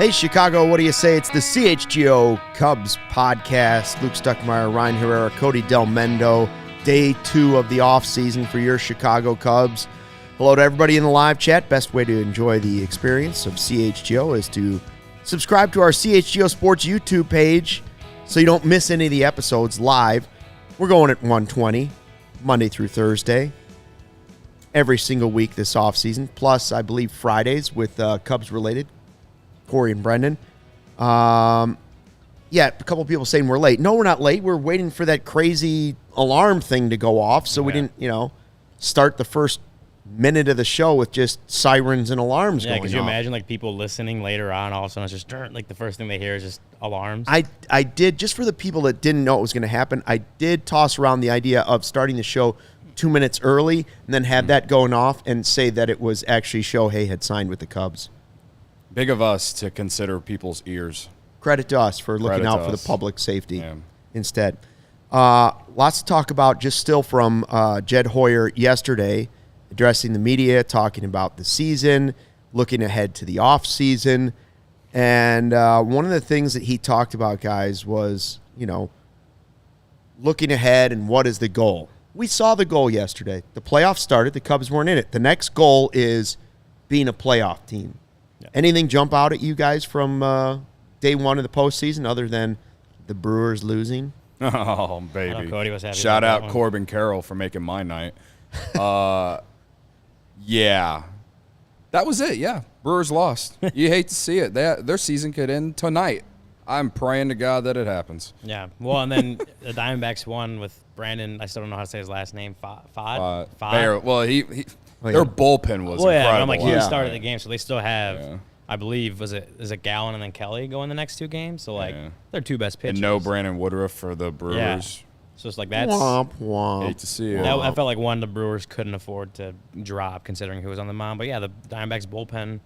Hey, Chicago, what do you say? It's the CHGO Cubs Podcast. Luke Stuckmeyer, Ryan Herrera, Cody Delmendo. Day 2 of the offseason for your Chicago Cubs. Hello to everybody in the live chat. Best way to enjoy the experience of CHGO is to subscribe to our CHGO Sports YouTube page so you don't miss any of the episodes live. We're going at 1:20, Monday through Thursday, every single week this offseason, plus, I believe, Fridays with Cubs-related. Corey and Brendan. A couple of people saying we're late. No, we're not late. We're waiting for that crazy alarm thing to go off, so we didn't, start the first minute of the show with just sirens and alarms going off. Yeah, could you imagine, people listening later on, all of a sudden it's just, the first thing they hear is just alarms? I did, just for the people that didn't know it was going to happen, I did toss around the idea of starting the show 2 minutes early and then have that going off and say that it was actually Shohei had signed with the Cubs. Big of us to consider people's ears. Credit to us for looking out for the public safety instead. Lots to talk about just still from Jed Hoyer yesterday, addressing the media, talking about the season, looking ahead to the offseason. And one of the things that he talked about, guys, was, looking ahead and what is the goal. We saw the goal yesterday. The playoffs started. The Cubs weren't in it. The next goal is being a playoff team. Yeah. Anything jump out at you guys from day one of the postseason other than the Brewers losing? Oh, baby. Cody was happy. Shout out Corbin Carroll for making my night. Yeah. That was it, yeah. Brewers lost. You hate to see it. Their season could end tonight. I'm praying to God that it happens. Yeah. Well, and then the Diamondbacks won with Brandon. I still don't know how to say his last name. Fod? Well, their bullpen was incredible. Yeah, I'm he started the game, so they still have, I believe, is it Gallen and then Kelly going the next 2 games? So, they're 2 best pitchers. And no Brandon Woodruff for the Brewers. Yeah. So it's that's womp, womp. Hate to see it. I felt like one the Brewers couldn't afford to drop considering who was on the mound. But, yeah, the Diamondbacks bullpen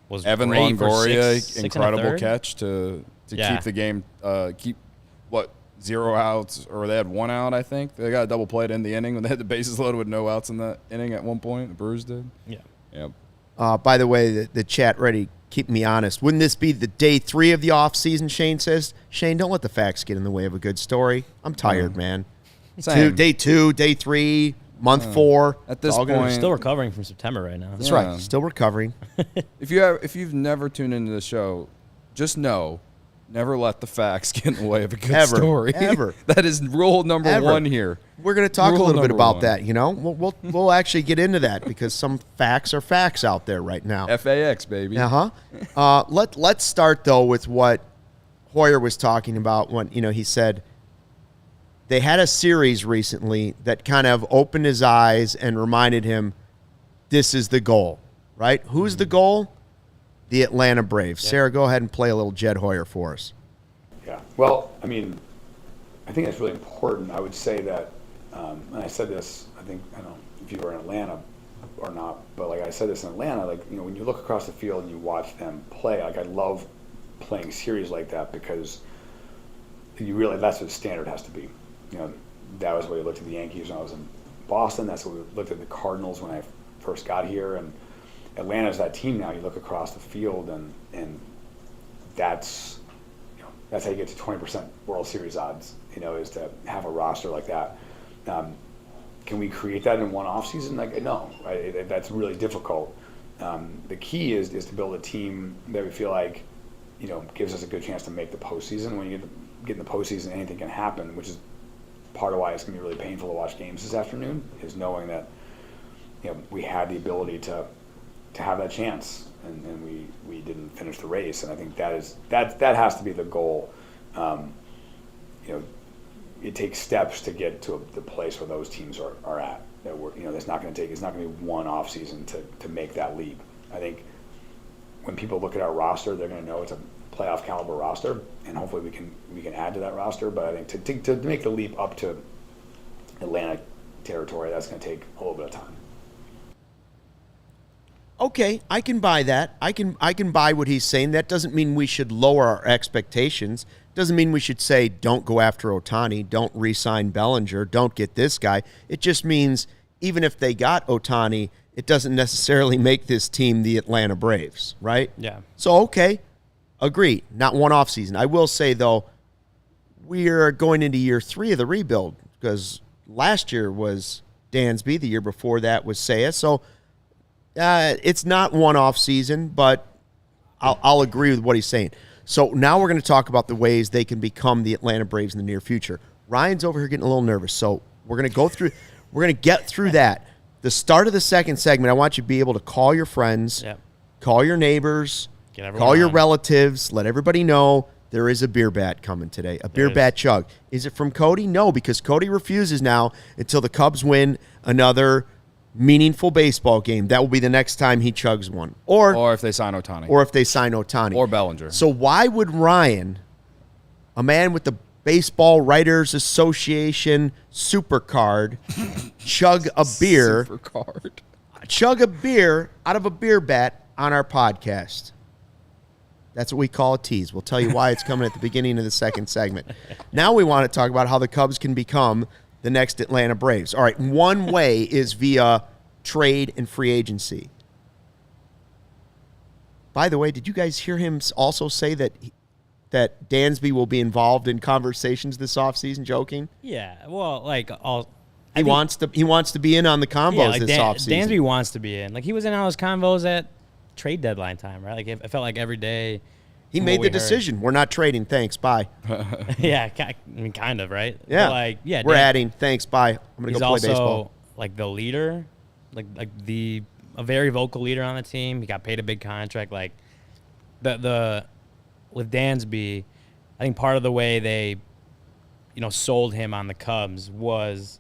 was Evan great Longoria, for incredible catch to keep the game, 0 outs, or they had 1 out, I think. They got a double play in the inning when they had the bases loaded with no outs in that inning at one point. The Brewers did. Yeah. Yep. By the way, the chat ready. Keep me honest. Wouldn't this be the day 3 of the offseason, Shane says? Shane, don't let the facts get in the way of a good story. I'm tired, man. Day 2, day 3, month 4. At this point. Still recovering from September right now. That's right. Still recovering. If you've never tuned into the show, just know, never let the facts get in the way of a good story. Ever. That is rule number 1 here. We're going to talk a little bit about that, We'll actually get into that because some facts are facts out there right now. FAX, baby. Let's start, though, with what Hoyer was talking about when, he said they had a series recently that kind of opened his eyes and reminded him this is the goal, right? Who's the goal? The Atlanta Braves. Sarah, go ahead and play a little Jed Hoyer for us. Yeah. Well, I think that's really important. I would say that, and I said this, I don't know if you were in Atlanta or not, but I said this in Atlanta, when you look across the field and you watch them play, I love playing series like that because that's what the standard has to be. That was the way we looked at the Yankees when I was in Boston. That's what we looked at the Cardinals when I first got here. And Atlanta's that team now. You look across the field, and that's how you get to 20% World Series odds. Is to have a roster like that. Can we create that in one offseason? No, right? That's really difficult. The key is to build a team that we feel like gives us a good chance to make the postseason. When you get in the postseason, anything can happen, which is part of why it's going to be really painful to watch games this afternoon. Is knowing that we had the ability to have that chance, and we didn't finish the race. And I think that has to be the goal. It takes steps to get to the place where those teams are at. That it's not going to be one off season to make that leap. I think when people look at our roster, they're going to know it's a playoff caliber roster, and hopefully we can add to that roster. But I think to make the leap up to Atlantic territory, that's going to take a little bit of time. Okay, I can buy that. I can buy what he's saying. That doesn't mean we should lower our expectations. Doesn't mean we should say don't go after Ohtani, don't re-sign Bellinger, don't get this guy. It just means even if they got Ohtani, it doesn't necessarily make this team the Atlanta Braves, right? Yeah. So, okay, Agree. Not one off season. I will say, though, we're going into year 3 of the rebuild because last year was Dansby. The year before that was Saya. So it's not one off season, but I'll agree with what he's saying. So now we're going to talk about the ways they can become the Atlanta Braves in the near future. Ryan's over here getting a little nervous, so we're going to go through. We're going to get through that. The start of the second segment, I want you to be able to call your friends, call your neighbors, call your relatives, let everybody know there is a beer bat coming today, a beer bat chug. Is it from Cody? No, because Cody refuses now until the Cubs win another meaningful baseball game. That will be the next time he chugs one. Or if they sign Ohtani. Or Bellinger. So why would Ryan, a man with the Baseball Writers Association super card, chug a beer out of a beer bat on our podcast? That's what we call a tease. We'll tell you why it's coming at the beginning of the second segment. Now we want to talk about how the Cubs can become the next Atlanta Braves. All right, one way is via trade and free agency. By the way, did you guys hear him also say that Dansby will be involved in conversations this offseason, joking? Yeah, well, he wants to be in on the combos this offseason. Dansby wants to be in. Like, he was in on those combos at trade deadline time, right? Like, it felt like every day. He made the decision. We're not trading. Thanks. Bye. Yeah, I mean, kind of, right? Yeah. But we're adding. Thanks. Bye. I'm going to go play baseball. He's also, like, the leader, a very vocal leader on the team. He got paid a big contract. Like, with Dansby, I think part of the way they, sold him on the Cubs was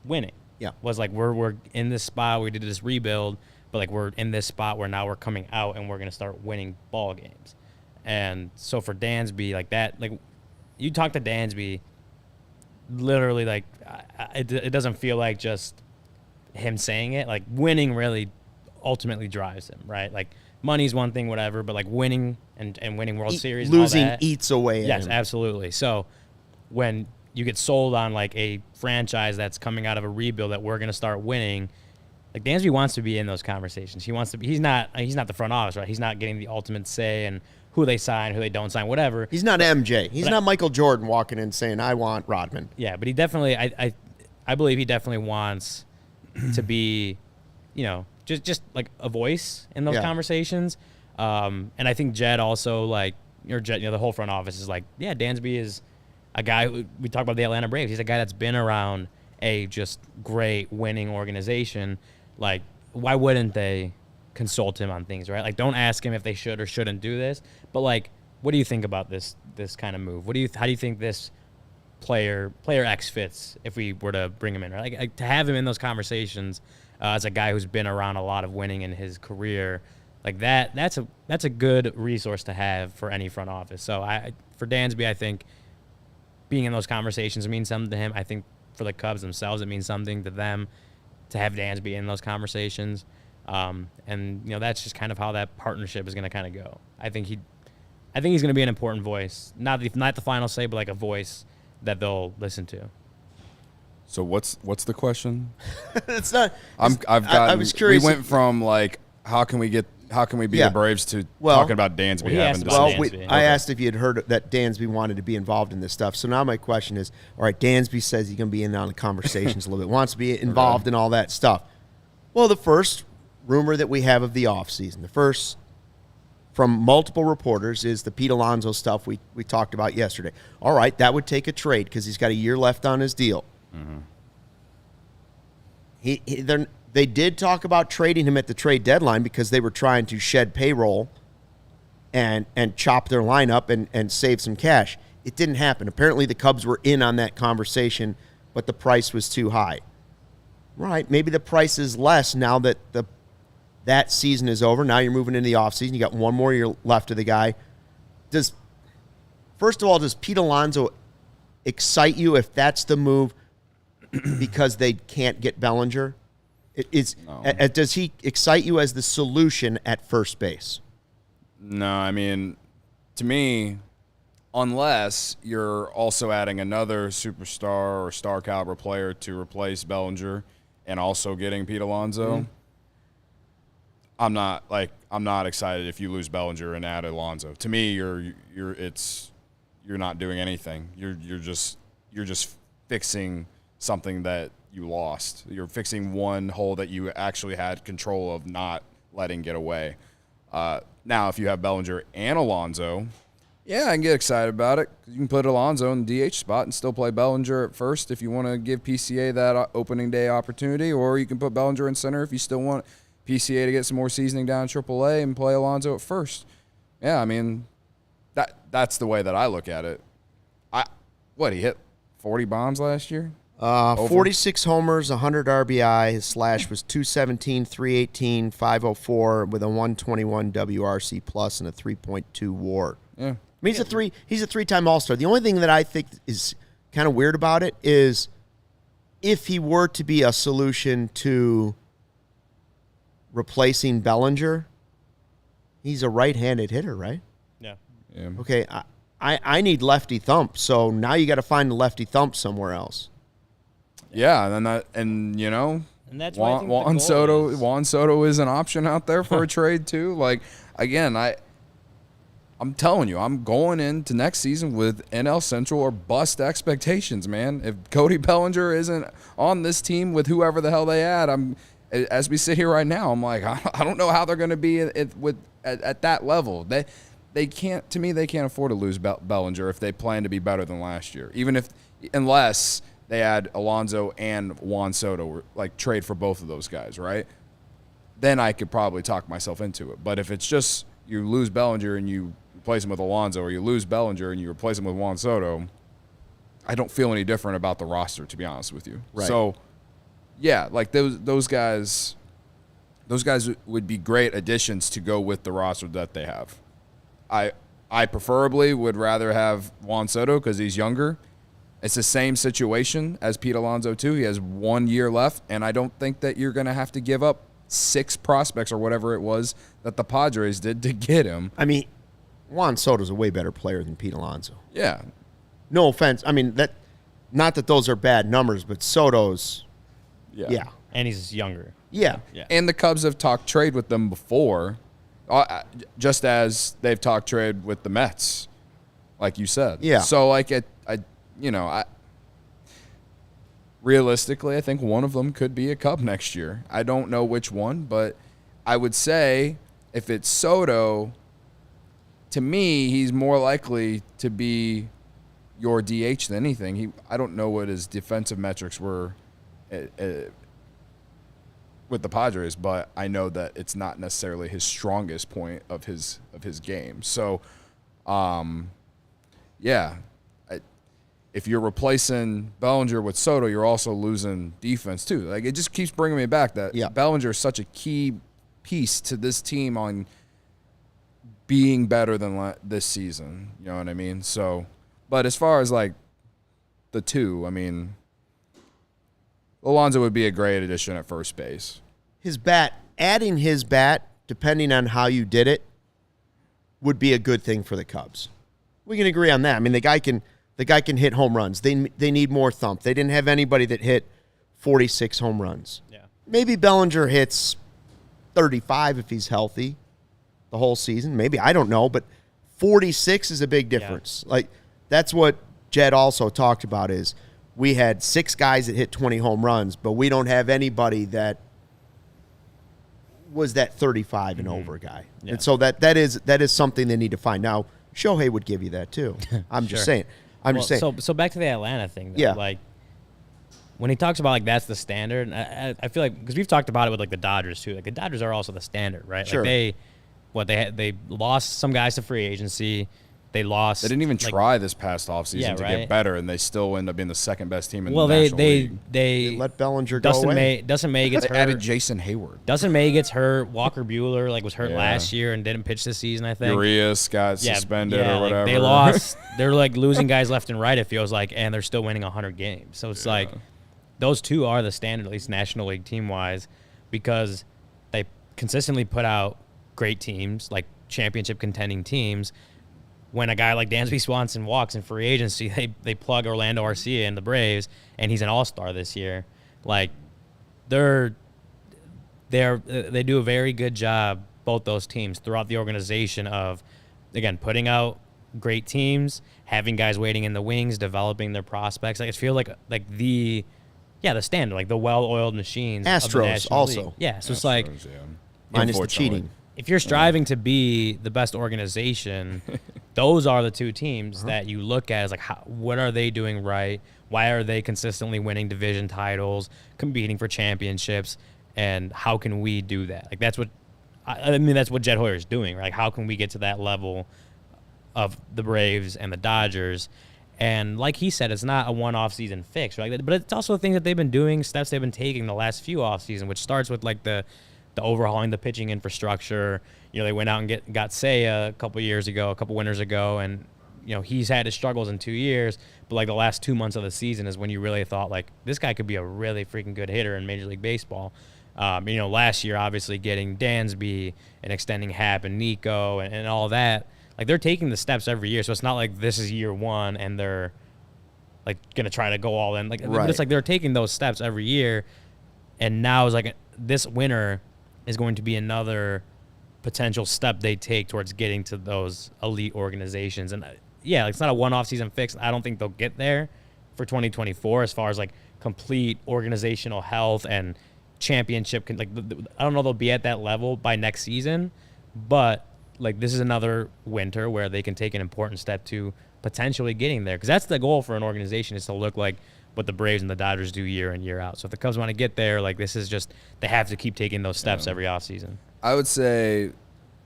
winning. Yeah. Was like, we're in this spot. We did this rebuild, but, like, we're in this spot where now we're coming out and we're going to start winning ball games. And so for Dansby, like that, like you talk to Dansby, literally, like it doesn't feel like just him saying it. Like winning really ultimately drives him, right? Like money's one thing, whatever, but like winning and winning World Series, losing and all that, eats away. Yes, at him. Absolutely. So when you get sold on like a franchise that's coming out of a rebuild that we're going to start winning, like Dansby wants to be in those conversations. He wants to be. He's not the front office, right? He's not getting the ultimate say and who they sign, who they don't sign, whatever. He's not MJ. He's not Michael Jordan walking in saying, I want Rodman. Yeah, but he definitely, I believe he definitely wants to be, just like a voice in those conversations. And I think Jed also, the whole front office is like, yeah, Dansby is a guy who, we talk about the Atlanta Braves. He's a guy that's been around a just great winning organization. Like, why wouldn't they consult him on things, right? Like, don't ask him if they should or shouldn't do this, but like, what do you think about this kind of move? How do you think this player X fits if we were to bring him in, right? Like to have him in those conversations as a guy who's been around a lot of winning in his career, like that's a good resource to have for any front office. So for Dansby, I think being in those conversations means something to him. I think for the Cubs themselves, it means something to them to have Dansby in those conversations. And that's just kind of how that partnership is going to kind of go. I think he's going to be an important voice, not the final say, but like a voice that they'll listen to. So what's the question? It's not. I was curious. We went from like how can we be the Braves to talking about Dansby having decisions. I asked if you had heard that Dansby wanted to be involved in this stuff. So now my question is, all right, Dansby says he's going to be in on the conversations a little bit, wants to be involved in all that stuff. Well, the first rumor that we have of the offseason, the first from multiple reporters, is the Pete Alonso stuff we talked about yesterday. All right, that would take a trade because he's got a year left on his deal. Mm-hmm. They did talk about trading him at the trade deadline because they were trying to shed payroll and chop their lineup and save some cash. It didn't happen. Apparently the Cubs were in on that conversation, but the price was too high. Right, maybe the price is less now that that season is over. Now you're moving into the offseason. You got one more year left of the guy. First of all, does Pete Alonso excite you if that's the move because they can't get Bellinger? No. Does he excite you as the solution at first base? No, I mean, to me, unless you're also adding another superstar or star caliber player to replace Bellinger and also getting Pete Alonso, I'm I'm not excited if you lose Bellinger and add Alonso. To me, you're not doing anything. You're just fixing something that you lost. You're fixing one hole that you actually had control of not letting get away. Now, if you have Bellinger and Alonso, yeah, I can get excited about it. You can put Alonso in the DH spot and still play Bellinger at first if you want to give PCA that opening day opportunity, or you can put Bellinger in center if you still want PCA to get some more seasoning down in AAA and play Alonso at first. Yeah, I mean, that's the way that I look at it. He hit 40 bombs last year? 46 homers, 100 RBI. His slash was 217, 318, 504 with a 121 WRC plus and a 3.2 WAR. Yeah. I mean, he's a three-time All-Star. The only thing that I think is kind of weird about it is if he were to be a solution to replacing Bellinger, he's a right-handed hitter, right? Yeah. Okay, I need lefty thump, so now you got to find the lefty thump somewhere else. Yeah, and that's why I think Juan Soto is an option out there for a trade too. Like, again, I'm telling you, I'm going into next season with NL Central or bust expectations, man. If Cody Bellinger isn't on this team with whoever the hell they add, as we sit here right now, I'm like, I don't know how they're going to be at that level. They can't. To me, they can't afford to lose Bellinger if they plan to be better than last year. Unless they add Alonso and Juan Soto, like trade for both of those guys, right? Then I could probably talk myself into it. But if it's just you lose Bellinger and you replace him with Alonso, or you lose Bellinger and you replace him with Juan Soto, I don't feel any different about the roster, to be honest with you. Right. So, yeah, like those guys would be great additions to go with the roster that they have. I preferably would rather have Juan Soto because he's younger. It's the same situation as Pete Alonso, too. He has 1 year left, and I don't think that you're going to have to give up 6 prospects or whatever it was that the Padres did to get him. I mean, Juan Soto's a way better player than Pete Alonso. Yeah. No offense. I mean, not that those are bad numbers, but Soto's, yeah. And he's younger. Yeah. And the Cubs have talked trade with them before, just as they've talked trade with the Mets, like you said. Yeah. So, like, realistically, I think one of them could be a Cub next year. I don't know which one, but I would say if it's Soto, to me, he's more likely to be your DH than anything. I don't know what his defensive metrics were with the Padres, but I know that it's not necessarily his strongest point of his game. So, yeah. If you're replacing Bellinger with Soto, you're also losing defense too. Like, it just keeps bringing me back that Bellinger is such a key piece to this team on being better than this season. You know what I mean? So, but as far as like the two, I mean, Alonso would be a great addition at first base. Adding his bat, depending on how you did it, would be a good thing for the Cubs. We can agree on that. I mean, the guy can hit home runs. They need more thump. They didn't have anybody that hit 46 home runs. Yeah. Maybe Bellinger hits 35 if he's healthy the whole season. Maybe, I don't know, but 46 is a big difference. Yeah. Like, that's what Jed also talked about is we had 6 guys that hit 20 home runs, but we don't have anybody that was that 35 and over guy. Yeah. And so that is something they need to find. Now, Shohei would give you that too. I'm just saying. So back to the Atlanta thing, though. Yeah. Like, when he talks about, like, that's the standard, I feel like, because we've talked about it with, like, the Dodgers, too. Like, the Dodgers are also the standard, right? Sure. Like, they lost some guys to free agency. They didn't even try this past offseason to get better, and they still end up being the second best team in the National League. They let Bellinger go away. Dustin May gets hurt. Added Jason Hayward. Dustin May gets hurt. Walker Buehler was hurt last year and didn't pitch this season, I think. Urias got suspended or whatever. They lost. They're like losing guys left and right, it feels like, and they're still winning 100 games. So it's like those two are the standard, at least National League team-wise, because they consistently put out great teams, like championship contending teams. When a guy like Dansby Swanson walks in free agency, they plug Orlando Arcia in the Braves, and he's an all-star this year. Like, they do a very good job both those teams throughout the organization of, again, putting out great teams, having guys waiting in the wings, developing their prospects. Like, I feel like the standard, like the well-oiled machines. Astros of the National also. League. Yeah, so it's like, minus the cheating. if you're striving to be the best organization, those are the two teams that you look at as like, what are they doing right? Why are they consistently winning division titles, competing for championships, and how can we do that? Like, that's what that's what Jed Hoyer is doing, right? Like, how can we get to that level of the Braves and the Dodgers? And like he said, it's not a one-off season fix, right? But it's also things that they've been doing, steps they've been taking the last few off season, which starts with like the overhauling the pitching infrastructure. You know, they went out and got Seiya a couple winters ago, and you know, he's had his struggles in 2 years, but like the last 2 months of the season is when you really thought like this guy could be a really freaking good hitter in Major League Baseball. You know, last year obviously getting Dansby and extending Happ and Nico and all that. Like, they're taking the steps every year, so it's not like this is year one and they're like gonna try to go all in. Like, but it's like they're taking those steps every year, and now it's like this winter is going to be another potential step they take towards getting to those elite organizations. And yeah, it's not a one-off season fix. I don't think they'll get there for 2024 as far as like complete organizational health and championship. Like, I don't know they'll be at that level by next season, but like this is another winter where they can take an important step to potentially getting there, because that's the goal for an organization, is to look like what the Braves and the Dodgers do year in, year out. So if the Cubs want to get there, like this is just, they have to keep taking those steps every offseason. I would say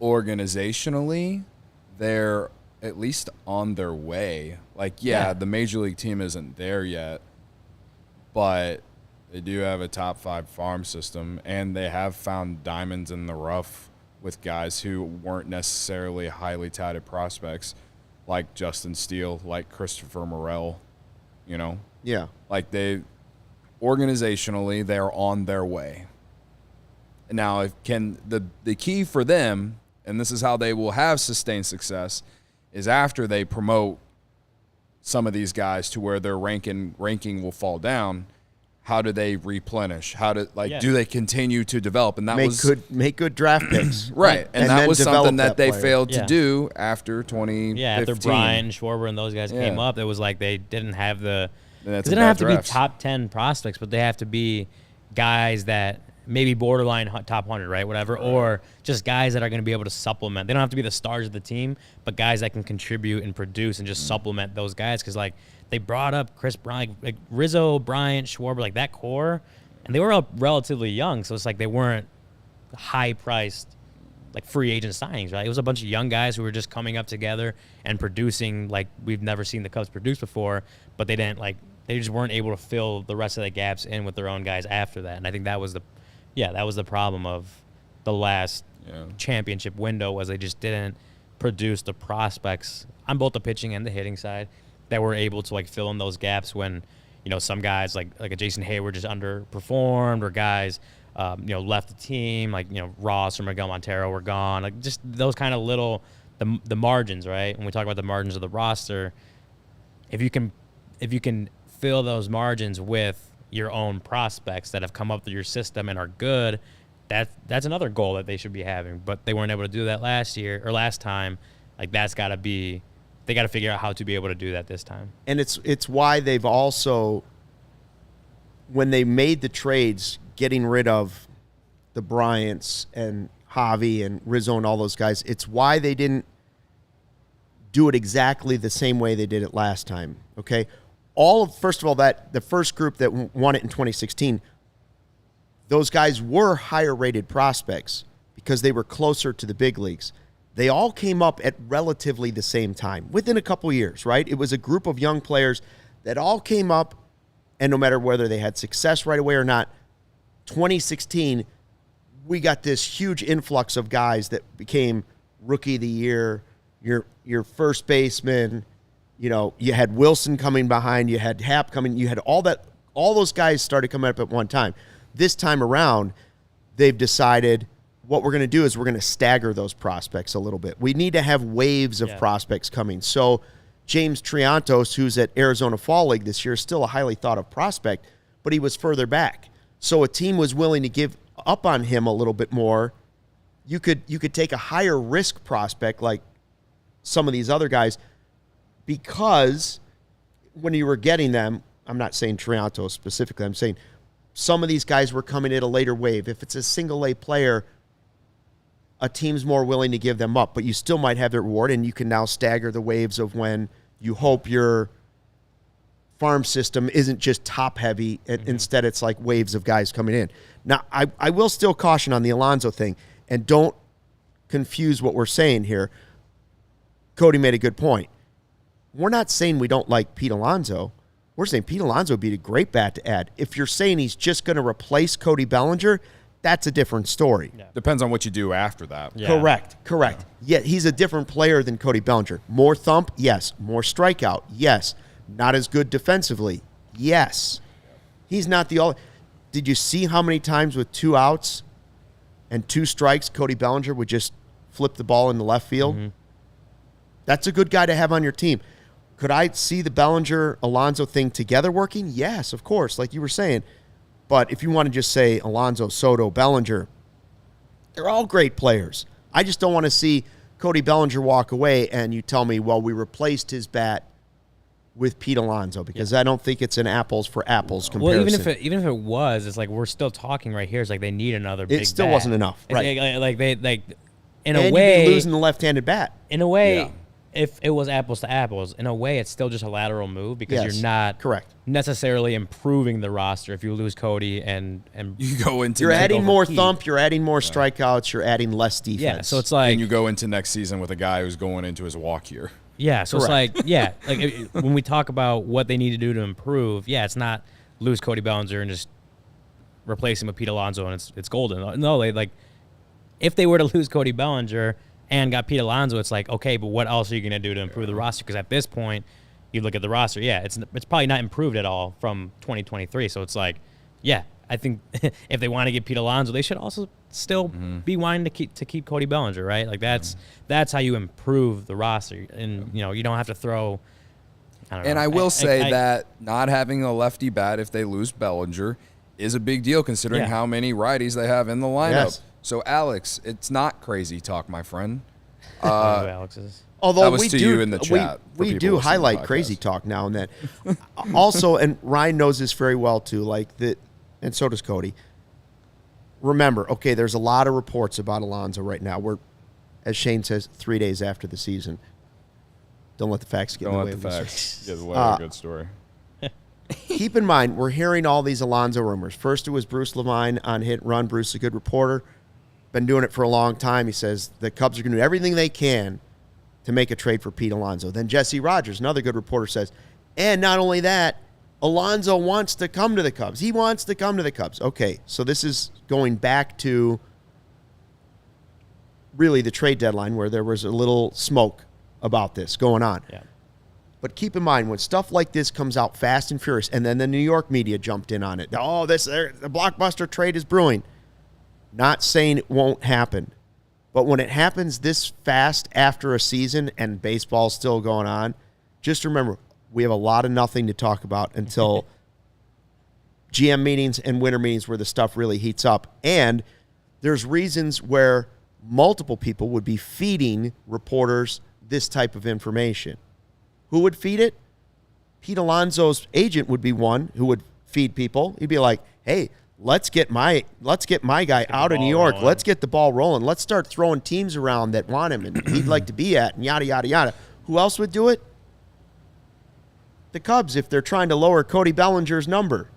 organizationally, they're at least on their way. Like, the Major League team isn't there yet, but they do have a top 5 farm system, and they have found diamonds in the rough with guys who weren't necessarily highly touted prospects, like Justin Steele, like Christopher Morel, you know? Yeah. Like, organizationally, they're on their way. Now, the key for them, and this is how they will have sustained success, is after they promote some of these guys to where their ranking will fall down, how do they replenish? Do they continue to develop? And that make good draft picks, right? And that was something that they failed to do after 2015. Yeah, after Brian Schwarber and those guys came up, it was like they didn't have they didn't have to be top 10 prospects, but they have to be guys that maybe borderline top 100, right? Whatever, or just guys that are going to be able to supplement. They don't have to be the stars of the team, but guys that can contribute and produce and just supplement those guys. Because like, they brought up Chris Bryant, like Rizzo, Bryant, Schwarber, like that core, and they were all relatively young, so it's like they weren't high-priced, like free agent signings, right? It was a bunch of young guys who were just coming up together and producing like we've never seen the Cubs produce before, but they just weren't able to fill the rest of the gaps in with their own guys after that. And I think that was the problem of the last championship window, was they just didn't produce the prospects on both the pitching and the hitting side that were able to like fill in those gaps when, you know, some guys like a Jason Hayward just underperformed, or guys, left the team, like, you know, Ross or Miguel Montero were gone. Like, just those kind of little, the margins, right? When we talk about the margins of the roster, if you can fill those margins with your own prospects that have come up through your system and are good, that's another goal that they should be having. But they weren't able to do that last time. Like, that's got to be, they got to figure out how to be able to do that this time. And it's why they've also, when they made the trades, getting rid of the Bryants and Javi and Rizzo and all those guys, it's why they didn't do it exactly the same way they did it last time. Okay, first of all, that the first group that won it in 2016, those guys were higher rated prospects because they were closer to the big leagues. They all came up at relatively the same time, within a couple years, right? It was a group of young players that all came up, and no matter whether they had success right away or not, 2016, we got this huge influx of guys that became Rookie of the Year, your first baseman. You know, you had Wilson coming behind, you had Happ coming, you had all those guys started coming up at one time. This time around, they've decided what we're going to do is we're going to stagger those prospects a little bit. We need to have waves of prospects coming. So James Triantos, who's at Arizona Fall League this year, is still a highly thought of prospect, but he was further back. So a team was willing to give up on him a little bit more you could take a higher risk prospect like some of these other guys, because when you were getting them, I'm not saying Trianto specifically, I'm saying some of these guys were coming at a later wave. If it's a single A player, a team's more willing to give them up, but you still might have their reward, and you can now stagger the waves of when you hope your farm system isn't just top heavy. Instead, it's like waves of guys coming in. Now, I will still caution on the Alonso thing, and don't confuse what we're saying here. Cody made a good point. We're not saying we don't like Pete Alonso. We're saying Pete Alonso would be a great bat to add. If you're saying he's just going to replace Cody Bellinger, that's a different story. Yeah. Depends on what you do after that. Yeah. Correct. Yet he's a different player than Cody Bellinger. More thump? Yes. More strikeout? Yes. Not as good defensively? Yes. He's not the all. Did you see how many times with 2 outs and 2 strikes Cody Bellinger would just flip the ball in the left field? Mm-hmm. That's a good guy to have on your team. Could I see the Bellinger-Alonso thing together working? Yes, of course, like you were saying. But if you want to just say Alonso, Soto, Bellinger, they're all great players. I just don't want to see Cody Bellinger walk away and you tell me, well, we replaced his bat with Pete Alonso, because I don't think it's an apples for apples comparison. Well, even if it was, it's like we're still talking right here. It's like they need another big bat. It still wasn't enough, right? Like in and a way, you'd be losing the left-handed bat. In a way, if it was apples to apples, in a way, it's still just a lateral move, because you're not necessarily improving the roster if you lose Cody and you go into you're adding more thump, you're adding more strikeouts, you're adding less defense. Yeah, so it's like, and you go into next season with a guy who's going into his walk year. Yeah, so it's like, when we talk about what they need to do to improve, it's not lose Cody Bellinger and just replace him with Pete Alonso and it's golden. No, if they were to lose Cody Bellinger and got Pete Alonso, it's like, okay, but what else are you going to do to improve the roster? Because at this point, you look at the roster, it's probably not improved at all from 2023. So it's like, I think if they want to get Pete Alonso, they should also still be wanting to keep Cody Bellinger, right? Like that's how you improve the roster, and you don't have to throw. I don't know. And I will say that not having a lefty bat if they lose Bellinger is a big deal, considering how many righties they have in the lineup. Yes. So Alex, it's not crazy talk, my friend. Alex is. Although we do, you in the chat, we do highlight crazy talk now and then. Also, and Ryan knows this very well too, like that, and so does Cody. Remember, okay, there's a lot of reports about Alonso right now. We're, as Shane says, 3 days after the season. Don't let the facts get in the way of the facts. Get away a good story. Keep in mind, we're hearing all these Alonso rumors. First, it was Bruce Levine on Hit and Run. Bruce is a good reporter. Been doing it for a long time. He says the Cubs are going to do everything they can to make a trade for Pete Alonso. Then Jesse Rogers, another good reporter, says, and not only that, Alonso wants to come to the Cubs. He wants to come to the Cubs. Okay, so this is going back to really the trade deadline where there was a little smoke about this going on. Yeah. But keep in mind, when stuff like this comes out fast and furious, and then the New York media jumped in on it. Oh, the blockbuster trade is brewing. Not saying it won't happen. But when it happens this fast after a season and baseball's still going on, just remember, we have a lot of nothing to talk about until GM meetings and winter meetings where the stuff really heats up. And there's reasons where multiple people would be feeding reporters this type of information. Who would feed it? Pete Alonso's agent would be one who would feed people. He'd be like, hey, let's get my guy out of New York. Rolling. Let's get the ball rolling. Let's start throwing teams around that want him and he'd like to be at, and yada, yada, yada. Who else would do it? The Cubs, if they're trying to lower Cody Bellinger's number.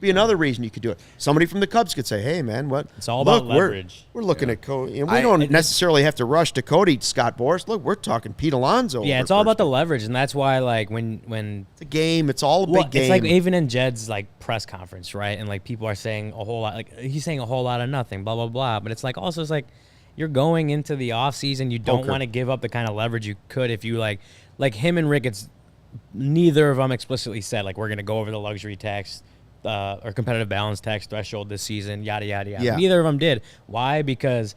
Be another reason you could do it. Somebody from the Cubs could say, hey, man, what? It's all about leverage. We're looking at Cody. And we don't necessarily have to rush to Cody, Scott Boras. Look, we're talking Pete Alonso. Yeah, it's all about the leverage, and that's why, like, when it's a game, it's all a big game. It's like even in Jed's, like, press conference, right? And, like, people are saying a whole lot. Like, he's saying a whole lot of nothing, blah, blah, blah. But it's like, also, it's like, you're going into the offseason. You don't want to give up the kind of leverage you could if you, like him and Rick, neither of them explicitly said, like, we're going to go over the luxury tax or competitive balance tax threshold this season, yada, yada, yada. Yeah. Neither of them did. Why? Because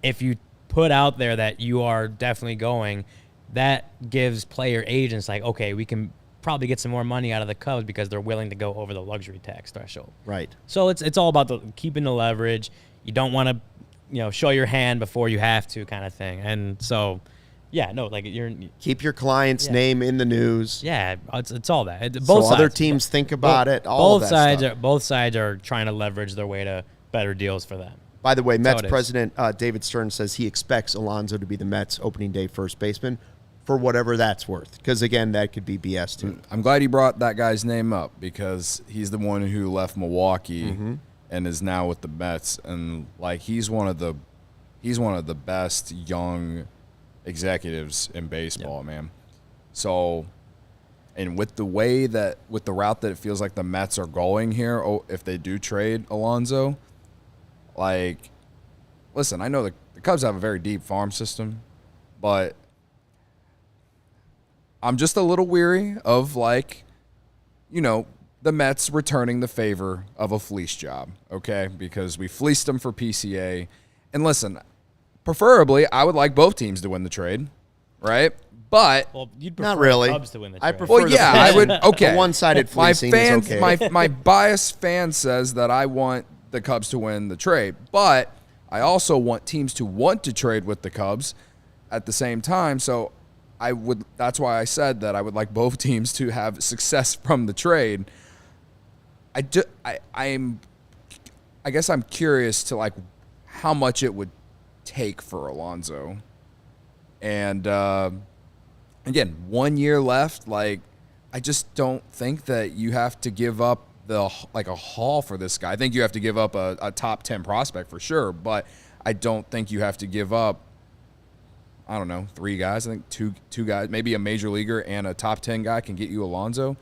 if you put out there that you are definitely going, that gives player agents like, okay, we can probably get some more money out of the Cubs because they're willing to go over the luxury tax threshold. Right. So it's all about keeping the leverage. You don't want to show your hand before you have to kind of thing. And so, yeah, no, like keep your client's name in the news. Yeah, it's all that. Both so sides. Other teams think about it. All both of that sides stuff. both sides are trying to leverage their way to better deals for them. By the way, Mets president David Stern says he expects Alonso to be the Mets opening day first baseman for whatever that's worth. Because, again, that could be BS, too. I'm glad he brought that guy's name up because he's the one who left Milwaukee and is now with the Mets. And, like, he's one of the best young executives in baseball, man. So, and with the route that it feels like the Mets are going here, if they do trade Alonso, like, listen, I know the Cubs have a very deep farm system, but I'm just a little weary of, like, the Mets returning the favor of a fleece job, okay? Because we fleeced them for PCA. And listen, preferably, I would like both teams to win the trade, right? But you'd prefer not really. The Cubs to win the trade. I prefer I would. Okay, the one-sided fleecing is okay. My biased fan says that I want the Cubs to win the trade, but I also want teams to want to trade with the Cubs at the same time. So that's why I said that I would like both teams to have success from the trade. I guess I'm curious to, like, how much it would take for Alonso. And again, 1 year left. Like, I just don't think that you have to give up a haul for this guy. I think you have to give up a top 10 prospect for sure, but I don't think you have to give up, I don't know, 3 guys. I think two guys, maybe a major leaguer and a top 10 guy can get you Alonso.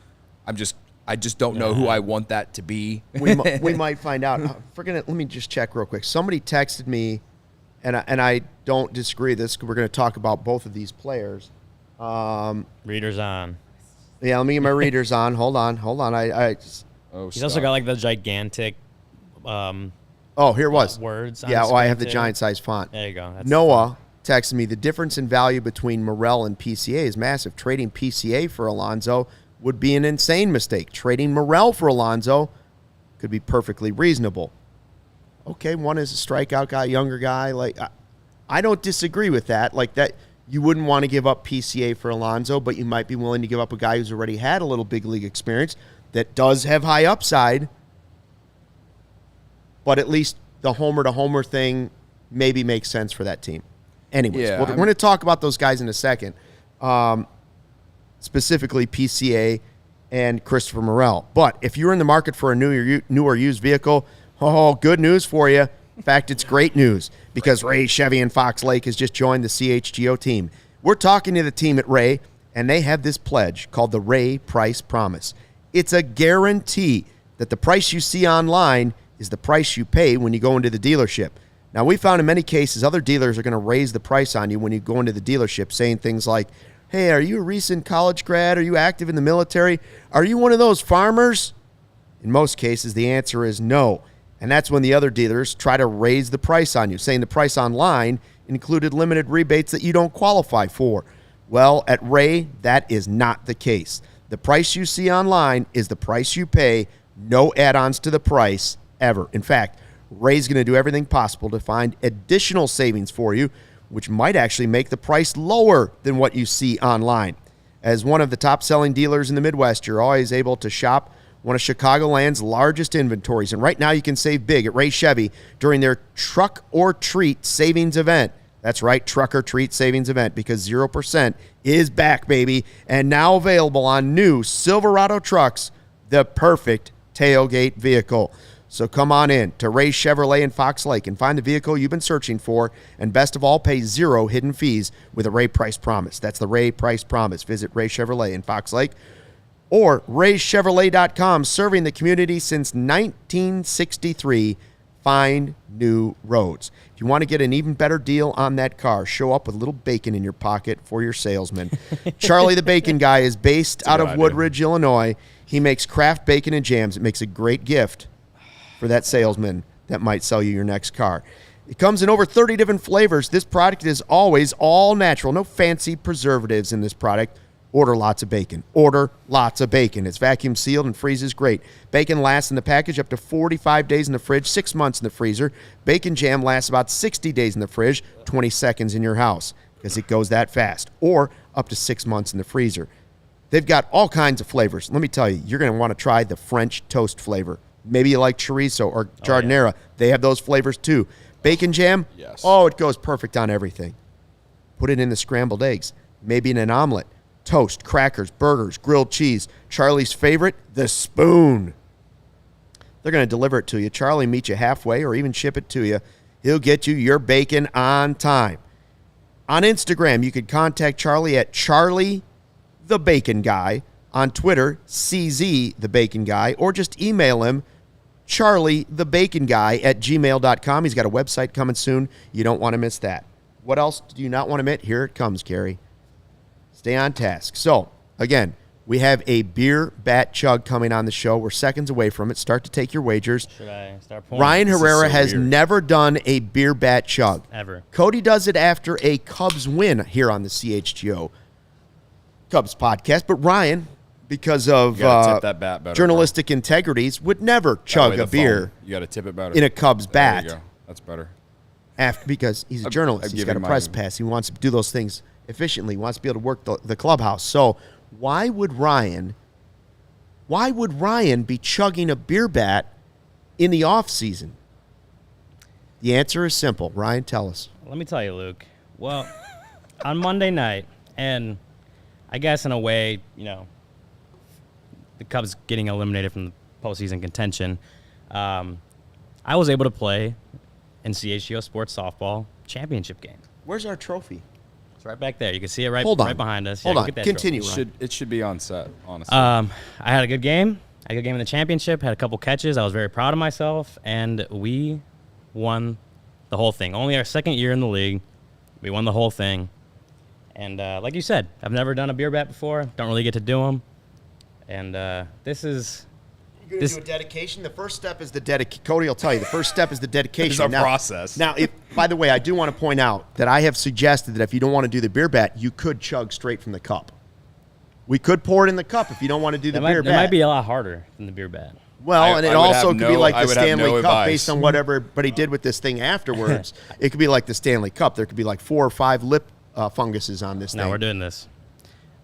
I just don't know who I want that to be. We might find out. Let me just check real quick. Somebody texted me, and I don't disagree with this because we're going to talk about both of these players. Readers on. Yeah, let me get my readers on. Hold on. He's also got, like, the gigantic here it was. Words on yeah, his I have the screen, too. giant-sized font. There you go. That's Noah texted me, the difference in value between Morel and PCA is massive. Trading PCA for Alonso would be an insane mistake. Trading Morel for Alonso could be perfectly reasonable. Okay, one is a strikeout guy, younger guy. Like, I don't disagree with that. Like, that you wouldn't want to give up PCA for Alonso, but you might be willing to give up a guy who's already had a little big league experience that does have high upside, but at least the homer-to-homer thing maybe makes sense for that team. Anyways, we're going to talk about those guys in a second, specifically PCA and Christopher Morel. But if you're in the market for a new or used vehicle, good news for you. In fact, it's great news because Ray Chevy in Fox Lake has just joined the CHGO team. We're talking to the team at Ray, and they have this pledge called the Ray Price Promise. It's a guarantee that the price you see online is the price you pay when you go into the dealership. Now, we found in many cases other dealers are going to raise the price on you when you go into the dealership, saying things like, hey, are you a recent college grad? Are you active in the military? Are you one of those farmers? In most cases, the answer is no. And that's when the other dealers try to raise the price on you, saying the price online included limited rebates that you don't qualify for. Well, at Ray, that is not the case. The price you see online is the price you pay, no add-ons to the price ever. In fact, Ray's going to do everything possible to find additional savings for you, which might actually make the price lower than what you see online. As one of the top-selling dealers in the Midwest, you're always able to shop one of Chicagoland's largest inventories. And right now you can save big at Ray Chevy during their Truck or Treat Savings Event. That's right, Truck or Treat Savings Event, because 0% is back, baby, and now available on new Silverado trucks, the perfect tailgate vehicle. So come on in to Ray Chevrolet in Fox Lake and find the vehicle you've been searching for, and best of all, pay 0 hidden fees with a Ray Price Promise. That's the Ray Price Promise. Visit Ray Chevrolet in Fox Lake or raychevrolet.com, serving the community since 1963. Find new roads. If you want to get an even better deal on that car, show up with a little bacon in your pocket for your salesman. Charlie the Bacon Guy is based out of Woodridge, Illinois. He makes craft bacon and jams. It makes a great gift for that salesman that might sell you your next car. It comes in over 30 different flavors. This product is always all natural. No fancy preservatives in this product Order lots of bacon. Order lots of bacon. It's vacuum sealed and freezes great. Bacon lasts in the package up to 45 days in the fridge, 6 months in the freezer. Bacon jam lasts about 60 days in the fridge, 20 seconds in your house because it goes that fast. Or up to 6 months in the freezer. They've got all kinds of flavors. Let me tell you, you're going to want to try the French toast flavor. Maybe you like chorizo or giardiniera. They have those flavors too. Bacon jam, Yes. Oh, it goes perfect on everything. Put it in the scrambled eggs, maybe in an omelet. Toast, crackers, burgers, grilled cheese. Charlie's favorite, the spoon. They're going to deliver it to you. Charlie meet you halfway or even ship it to you. He'll get you your bacon on time. On Instagram, you can contact Charlie at Charlie the Bacon Guy. On Twitter, CZ the Bacon Guy. Or just email him, charliethebaconguy@gmail.com. He's got a website coming soon. You don't want to miss that. What else do you not want to miss? Here it comes, Carrie. Stay on task. So, again, we have a beer bat chug coming on the show. We're seconds away from it. Start to take your wagers. Should I start pulling? Ryan Herrera has weird. never done a beer bat chug. Ever. Cody does it after a Cubs win here on the CHGO Cubs podcast. But Ryan, because of You gotta tip that bat better, journalistic integrities, would never chug a beer You got to tip it better. in a Cubs There you bat. go. That's better. Because he's a journalist. He's got a given press my- pass. He wants to do those things efficiently. He wants to be able to work the clubhouse. So why would Ryan be chugging a beer bat in the off season? The answer is simple. Ryan, tell us. Let me tell you, Luke. Well, on Monday night, and I guess in a way, the Cubs getting eliminated from the postseason contention, I was able to play in CHGO Sports Softball Championship game. Where's our trophy? It's right back there. You can see it right behind us. Hold Yeah, on. get that Continue, trophy. Ryan. It should be on set, honestly. I had a good game. I had a good game in the championship. Had a couple catches. I was very proud of myself, and we won the whole thing. Only our second year in the league, we won the whole thing. And like you said, I've never done a beer bat before. Don't really get to do them. And this is. You're going to do a dedication? The first step is the dedication. Cody will tell you. The first step is the dedication. It's a process. Now, by the way, I do want to point out that I have suggested that if you don't want to do the beer bat, you could chug straight from the cup. We could pour it in the cup if you don't want to do the beer bat. It might be a lot harder than the beer bat. Well, and it also could be like the I would have Stanley no Cup advice. based on what everybody did with this thing afterwards. It could be like the Stanley Cup. There could be like 4 or 5 lip funguses on this thing. No, we're doing this.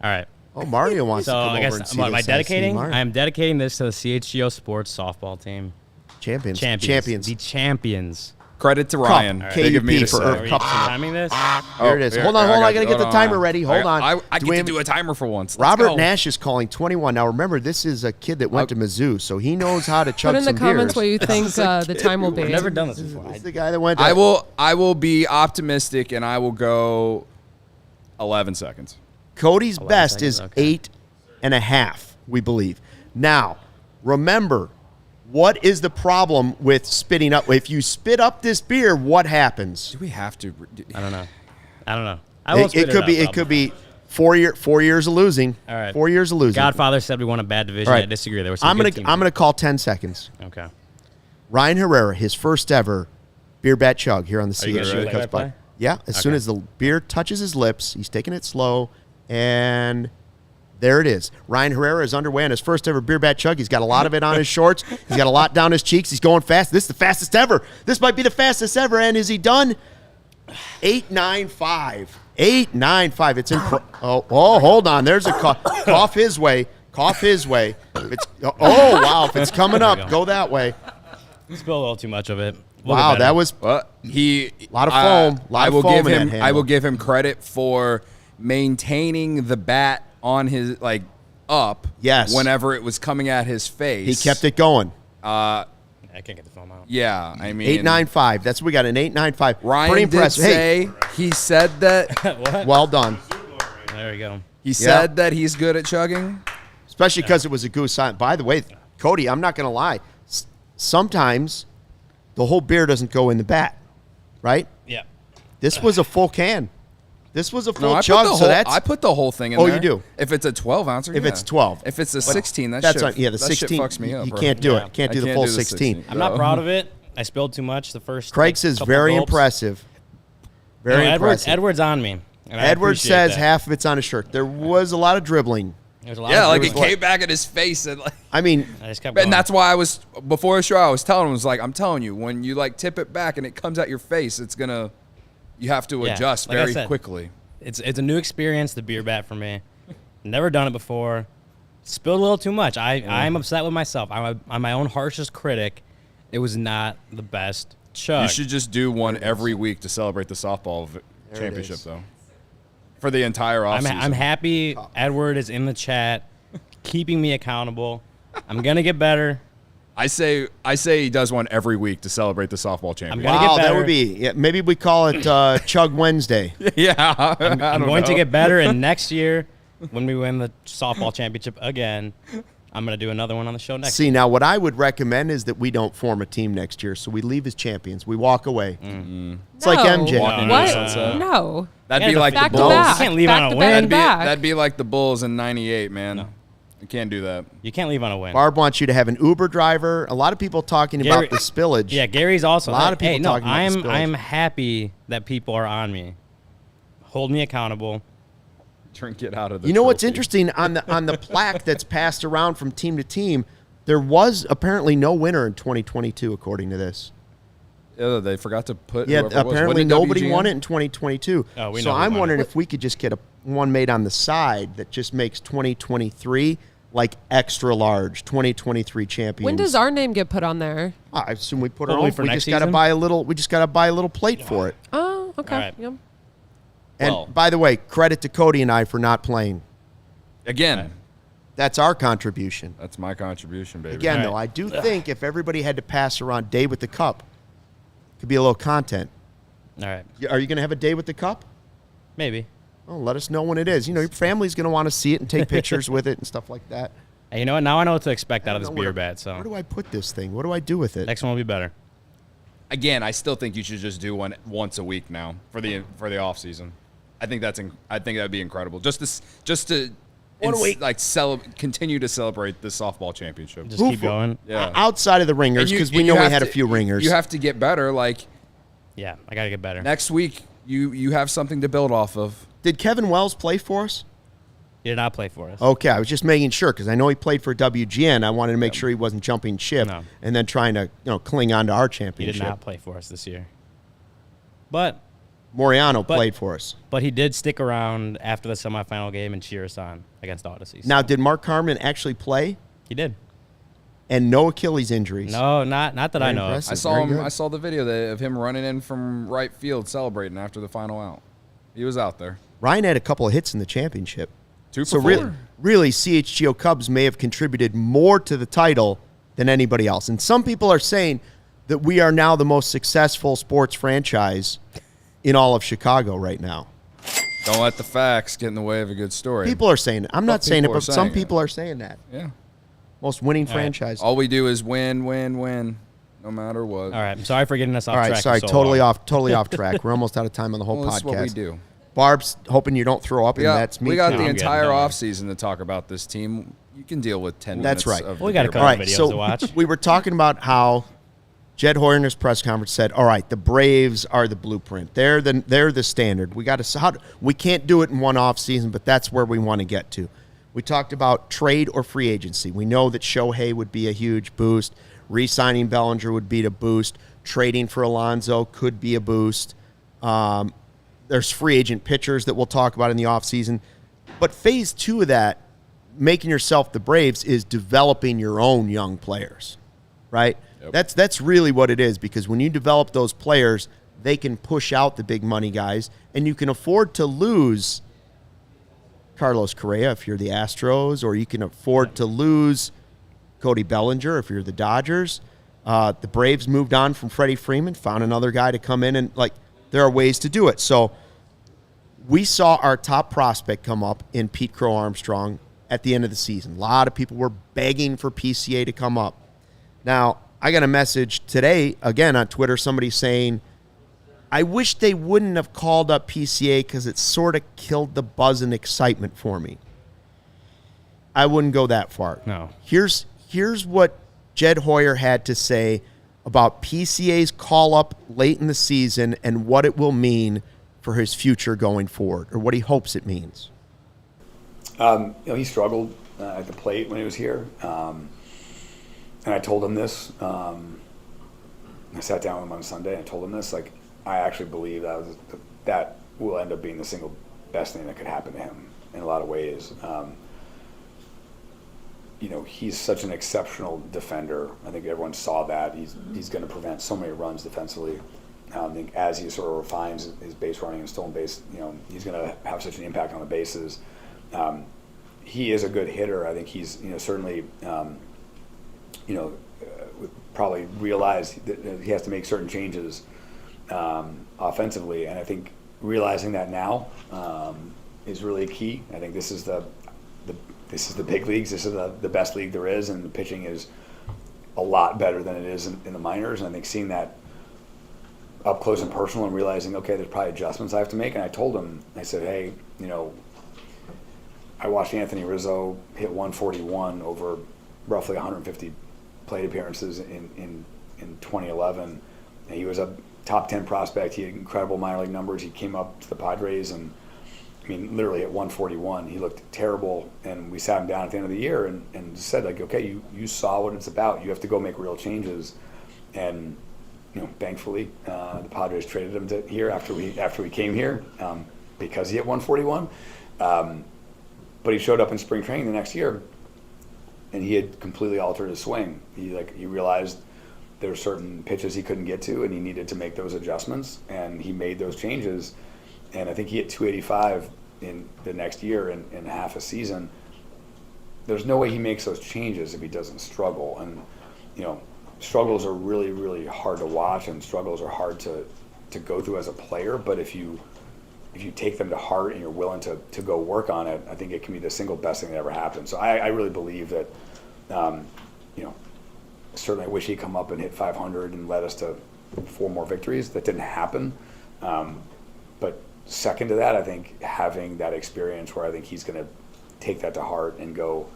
All right. Oh, Mario wants to So come I over guess and see am I this. dedicating? Mario. I am dedicating this to the CHGO Sports Softball team. Champions. The champions. Credit to Ryan. Cup. Big of me to KUP for say. Earth Are we Cup. timing this? There it is. Hold on. I got to get the timer ready. Hold on. I Do get we to have- do a timer for once. Let's Robert go. Nash is calling 21. Now, remember, this is a kid that went to Mizzou, so he knows how to chug Put in the some comments beers. what you think the time will be. I've never done this before. This is the guy that went to I will be optimistic, and I will go 11 seconds. Cody's 11 best seconds, is okay. 8.5, we believe. Now, remember, what is the problem with spitting up? If you spit up this beer, what happens? Do we have to? I don't know. I won't spit It could be 4 years of losing. All right. 4 years of losing. Godfather said we won a bad division. All right. I disagree. There were some I'm good gonna teams. call 10 seconds. Okay. Ryan Herrera, his first ever beer bat chug here on the Are you gonna CHGO show Cubs play-by-play? Podcast. Yeah, as soon Okay. as the beer touches his lips, he's taking it slow, and there it is. Ryan Herrera is underway on his first ever beer bat chug. He's got a lot of it on his shorts. He's got a lot down his cheeks. He's going fast. This is the fastest ever. This might be the fastest ever. And is he done? 8.95. 8.95. It's in. Hold on. There's a cough. Cough his way. Cough his way. Wow. If it's coming up, go that way. Spilled a little too much of it. We'll get Wow, better. that was Well, a lot of foam. Lot of foam in that handle. I will give him credit for maintaining the bat on his up. Yes. Whenever it was coming at his face, he kept it going. I can't get the foam out. Yeah, I mean 8.95. That's what we got, an 8.95. Ryan Pretty did impressive. say he said that What? Well done. There we go. he said that he's good at chugging. Especially because it was a goose sign. By the way, Cody, I'm not going to lie. Sometimes the whole beer doesn't go in the bat, right? Yeah. This was a full can. This was a full No, I chug, put the so whole, that's I put the whole thing in Oh, there. you do? If it's a 12 ouncer. If it's 12. If it's a 16, that's shit, right. Yeah, the that 16 shit fucks me up. You bro. can't do Yeah. it. Can't I do the can't full do the 16. I'm not proud of it. I spilled too much the first. Craig's is couple very gulps. impressive. Very No, impressive. Edward's on me. Edward says half of it's on his shirt. There was a lot of dribbling. There's a lot Yeah, of like dribbling. it came back at his face. And like, I mean, I just kept going. and that's why before the show, I was telling him, I'm telling you, when you like tip it back and it comes at your face, you have to adjust like I very said, quickly. It's a new experience, the beer bat for me. Never done it before. Spilled a little too much. I'm upset with myself. I'm my own harshest critic. It was not the best chug. You should just do one every week to celebrate the softball championship, though. For the entire offseason. I'm happy Edward is in the chat, keeping me accountable. I'm gonna get better. I say he does one every week to celebrate the softball championship. gonna get wow, that better. would be. Maybe we call it Chug Wednesday. Yeah, I'm going to get better, and next year, when we win the softball championship again, I'm going to do another one on the show next See, year. now what I would recommend is that we don't form a team next year, so we leave as champions. We walk away. It's like MJ. Walking No. into What? sunset. No. That'd Yeah, be like the Back to Bulls. back. You can't leave back on a to win. back. That'd be like the Bulls in '98, man. No. You can't do that. You can't leave on a win. Barb wants you to have an Uber driver. A lot of people talking Gary- about the spillage. Yeah, Gary's also. A lot of people hey, no, talking about the spillage. I'm happy that people are on me. Hold me accountable. Drink it out of the You know what's trophy. interesting on the plaque that's passed around from team to team? There was apparently no winner in 2022, according to this. Yeah, they forgot to put. Yeah, whoever it was. apparently When did nobody WGN? won it in 2022. Oh, we so know who I'm won wondering it. if we could just get one made on the side that just makes 2023 like extra large 2023 champions. When does our name get put on there? I assume we put our Hopefully own. for We next just got to season? buy a little. We just got to buy a little plate for it. Oh, okay. All right. Yep. And Well- by the way, credit to Cody and I for not playing. Again. Right. That's our contribution. That's my contribution, baby. Again, All right. though, I do think if everybody had to pass around day with the cup, could be a little content. All right. Are you going to have a day with the cup? Maybe. Oh, let us know when it is. You know, your family's going to want to see it and take pictures with it and stuff like that. Hey, you know what? Now I know what to expect out of I this don't know beer where- bat. So Where do I put this thing? What do I do with it? next one will be better. Again, I still think you should just do one once a week now for the off season. I think that'd be incredible. Just to One a week. like continue to celebrate the softball championship. Just keep going. Yeah. Outside of the ringers, And you- because we and know you we have had a to- few ringers. You have to get better. Like Yeah, I gotta get better. next week, you have something to build off of. Did Kevin Wells play for us? He did not play for us. Okay, I was just making sure because I know he played for WGN. I wanted to make sure he wasn't jumping ship No. and then trying to cling on to our He championship. did not play for us this year. But Moriano played for us. he did stick around after the semifinal game and cheer us on against Odyssey. So Now, did Mark Carmen actually play? he did. And no Achilles injuries? No, not that I Very know of. impressive. I saw Very him. good. I saw the video of him running in from right field celebrating after the final out. He was out there. Ryan had a couple of hits in the championship. 2 So for 4. really, CHGO Cubs may have contributed more to the title than anybody else. And some people are saying that we are now the most successful sports franchise in all of Chicago right now. Don't let the facts get in the way of a good story. People are saying it. I'm not saying it, people are but some saying it. people are saying that. Yeah. Most winning All right. franchise. All we do is win, win, win, no matter what. All right, I'm sorry for getting us off All right, track. sorry, for so totally long. off track. We're almost out of time on the whole Well, this is podcast. what we do. Barb's hoping you don't throw up, and that's me. We got too. the No, I'm good. entire Don't worry. offseason to talk about this team. You can deal with 10 That's minutes. right. Of We got a the couple All beer right, videos so to watch. we were talking about how Jed Hoyer in his press conference said, "All right, the Braves are the blueprint. They're the standard. We got to we can't do it in one off season, but that's where we want to get to." We talked about trade or free agency. We know that Shohei would be a huge boost. Re-signing Bellinger would be a boost. Trading for Alonso could be a boost. There's free agent pitchers that we'll talk about in the offseason. But phase 2 of that, making yourself the Braves, is developing your own young players, right? Yep. That's really what it is, because when you develop those players, they can push out the big money guys, and you can afford to lose Carlos Correa if you're the Astros, or you can afford to lose Cody Bellinger if you're the Dodgers. The Braves moved on from Freddie Freeman, found another guy to come in, and there are ways to do it. So we saw our top prospect come up in Pete Crow Armstrong at the end of the season. A lot of people were begging for PCA to come up. Now, I got a message today, again on Twitter, somebody saying, I wish they wouldn't have called up PCA because it sort of killed the buzz and excitement for me. I wouldn't go that far. No. Here's what Jed Hoyer had to say about PCA's call-up late in the season and what it will mean for his future going forward, or what he hopes it means? He struggled at the plate when he was here, and I told him this. I sat down with him on Sunday and told him this. Like, I actually believe that will end up being the single best thing that could happen to him in a lot of ways. He's such an exceptional defender. I think everyone saw that. He's going to prevent so many runs defensively. I think as he sort of refines his base running and stolen base, he's going to have such an impact on the bases. He is a good hitter. I think he's, certainly, probably realized that he has to make certain changes offensively, and I think realizing that now is really key. I think this is the big leagues. This is the best league there is, and the pitching is a lot better than it is in the minors. And I think seeing that up close and personal and realizing, okay, there's probably adjustments I have to make. And I told him, I said, hey, I watched Anthony Rizzo hit 141 over roughly 150 plate appearances in 2011. And he was a top 10 prospect. He had incredible minor league numbers. He came up to the Padres and, literally at 141, he looked terrible. And we sat him down at the end of the year and said, like, okay, you saw what it's about. You have to go make real changes. And, thankfully, the Padres traded him to here after we came here because he hit 141. But he showed up in spring training the next year, and he had completely altered his swing. He realized there were certain pitches he couldn't get to, and he needed to make those adjustments, and he made those changes. And I think he hit 285 in the next year in half a season. There's no way he makes those changes if he doesn't struggle. And struggles are really, really hard to watch, and struggles are hard to go through as a player. But if you take them to heart and you're willing to go work on it, I think it can be the single best thing that ever happened. So I really believe that, certainly I wish he'd come up and hit 500 and led us to 4 more victories. That didn't happen. But second to that, I think having that experience where I think he's going to take that to heart and go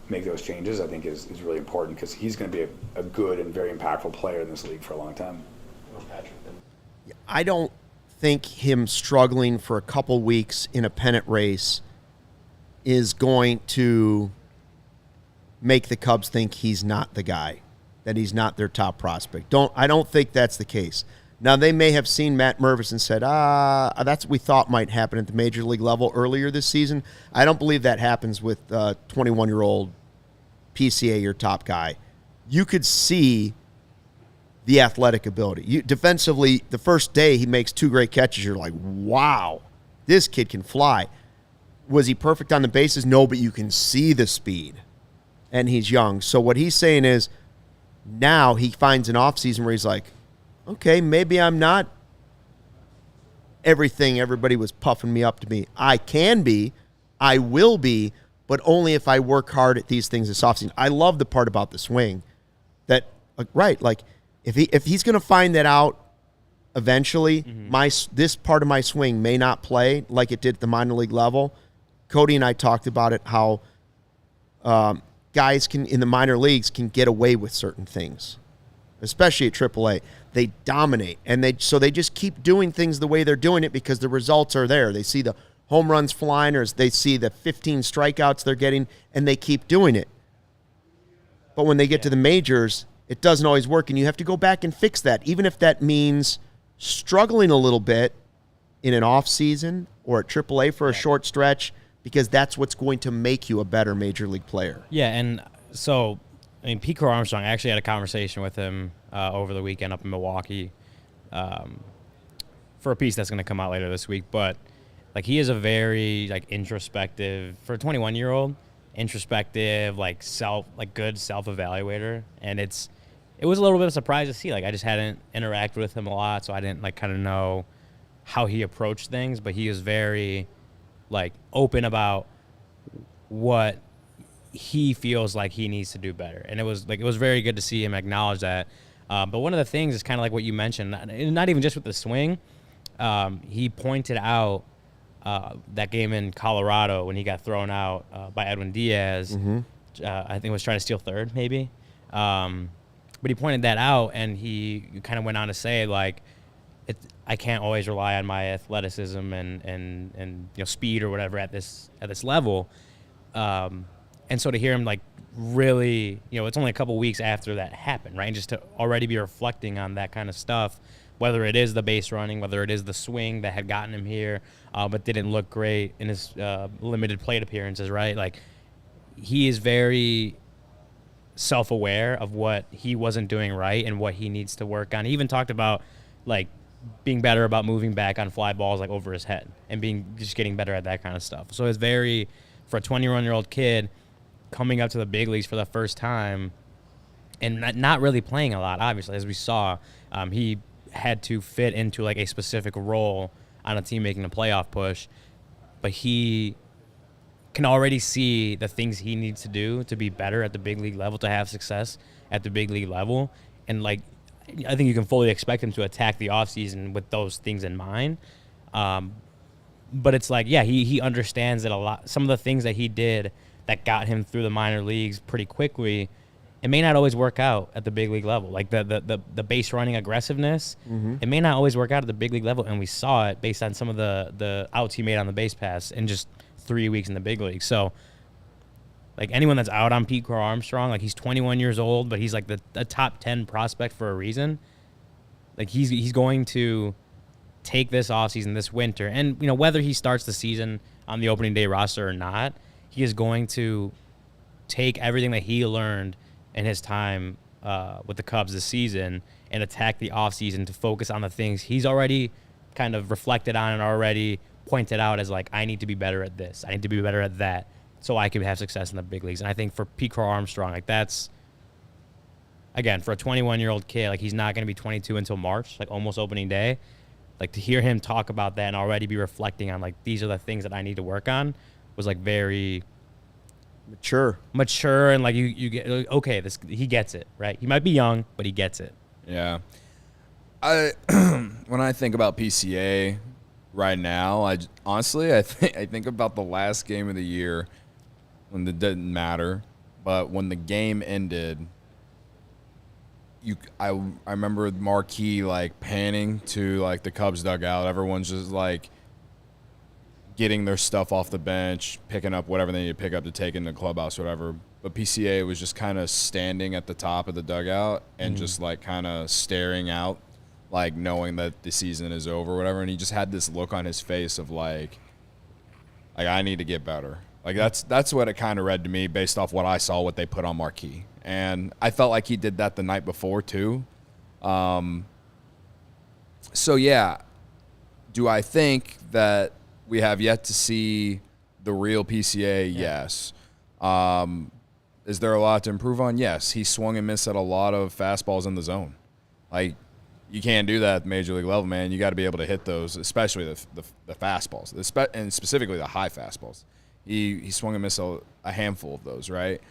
make those changes, I think is really important, because he's going to be a good and very impactful player in this league for a long time. I don't think him struggling for a couple weeks in a pennant race is going to make the Cubs think he's not the guy, that he's not their top prospect. I don't think that's the case. Now, they may have seen Matt Mervis and said, that's what we thought might happen at the major league level earlier this season. I don't believe that happens with 21-year-old PCA, your top guy. You could see the athletic ability. Defensively, the first day he makes 2 great catches, you're like, wow, this kid can fly. Was he perfect on the bases? No, but you can see the speed, and he's young. So what he's saying is now he finds an offseason where he's like, okay, maybe I'm not everything everybody was puffing me up to be. I can be, I will be, but only if I work hard at these things this offseason. I love the part about the swing that, if he's going to find that out eventually, this part of my swing may not play like it did at the minor league level. Cody and I talked about it, how guys in the minor leagues can get away with certain things, especially at AAA. They dominate, and they just keep doing things the way they're doing it because the results are there. They see the home runs flying, or they see the 15 strikeouts they're getting, and they keep doing it. But when they get to the majors, it doesn't always work, and you have to go back and fix that, even if that means struggling a little bit in an off season or at AAA for a short stretch, because that's what's going to make you a better major league player. Yeah, and so, Pete Crow Armstrong, I actually had a conversation with him over the weekend up in Milwaukee for a piece that's going to come out later this week. But, he is a very, introspective, for a 21-year-old, introspective, good self-evaluator. And it was a little bit of a surprise to see. I just hadn't interacted with him a lot, so I didn't, kind of know how he approached things. But he was very, open about what he feels like he needs to do better. And it was very good to see him acknowledge that. But one of the things is kind of like what you mentioned, not even just with the swing. He pointed out that game in Colorado when he got thrown out by Edwin Diaz. I think was trying to steal third, maybe. But he pointed that out, and he kind of went on to say, I can't always rely on my athleticism and speed or whatever at this level. And so to hear him like really, it's only a couple weeks after that happened, right? And just to already be reflecting on that kind of stuff, whether it is the base running, whether it is the swing that had gotten him here, but didn't look great in his limited plate appearances, right? Like, he is very self-aware of what he wasn't doing right and what he needs to work on. He even talked about, like, being better about moving back on fly balls, like, over his head and just getting better at that kind of stuff. So it's very, for a 21-year-old kid coming up to the big leagues for the first time and not really playing a lot, obviously, as we saw, he had to fit into, like, a specific role on a team making a playoff push, but he can already see the things he needs to do to be better at the big league level, to have success at the big league level. And, like, I think you can fully expect him to attack the offseason with those things in mind. But it's like, yeah, he understands that some of the things that he did that got him through the minor leagues pretty quickly, it may not always work out at the big league level. Like the base running aggressiveness, it may not always work out at the big league level, and we saw it based on some of the outs he made on the base pass in just 3 weeks in the big league. So, like, anyone that's out on Pete Crow Armstrong, like, he's 21 years old, but he's like the top 10 prospect for a reason. Like, he's going to take this offseason, this winter, and whether he starts the season on the opening day roster or not, he is going to take everything that he learned in his time with the Cubs this season and attack the offseason to focus on the things he's already kind of reflected on and already pointed out as, like, I need to be better at this, I need to be better at that, so I can have success in the big leagues. And I think for Pete Crow Armstrong, like, that's, again, for a 21-year-old kid, like, he's not going to be 22 until March, like, almost opening day. Like, to hear him talk about that and already be reflecting on, like, these are the things that I need to work on was, like, very mature, and, like, you get, okay, he gets it, right? He might be young, but he gets it. Yeah. When I think about PCA right now, I think about the last game of the year when it didn't matter, but when the game ended, I remember Marquis, like, panning to, like, the Cubs dugout. Everyone's just, like, getting their stuff off the bench, picking up whatever they need to pick up to take in the clubhouse, whatever. But PCA was just kind of standing at the top of the dugout and just, like, kind of staring out, like, knowing that the season is over or whatever. And he just had this look on his face of, like I need to get better. Like, that's what it kind of read to me based off what I saw, what they put on Marquis. And I felt like he did that the night before too. So, yeah, do I think that we have yet to see the real PCA? Yeah. Yes. Is there a lot to improve on? Yes. He swung and missed at a lot of fastballs in the zone. Like, you can't do that at the major league level, man. You got to be able to hit those, especially the fastballs, and specifically the high fastballs. He swung and missed a handful of those, right?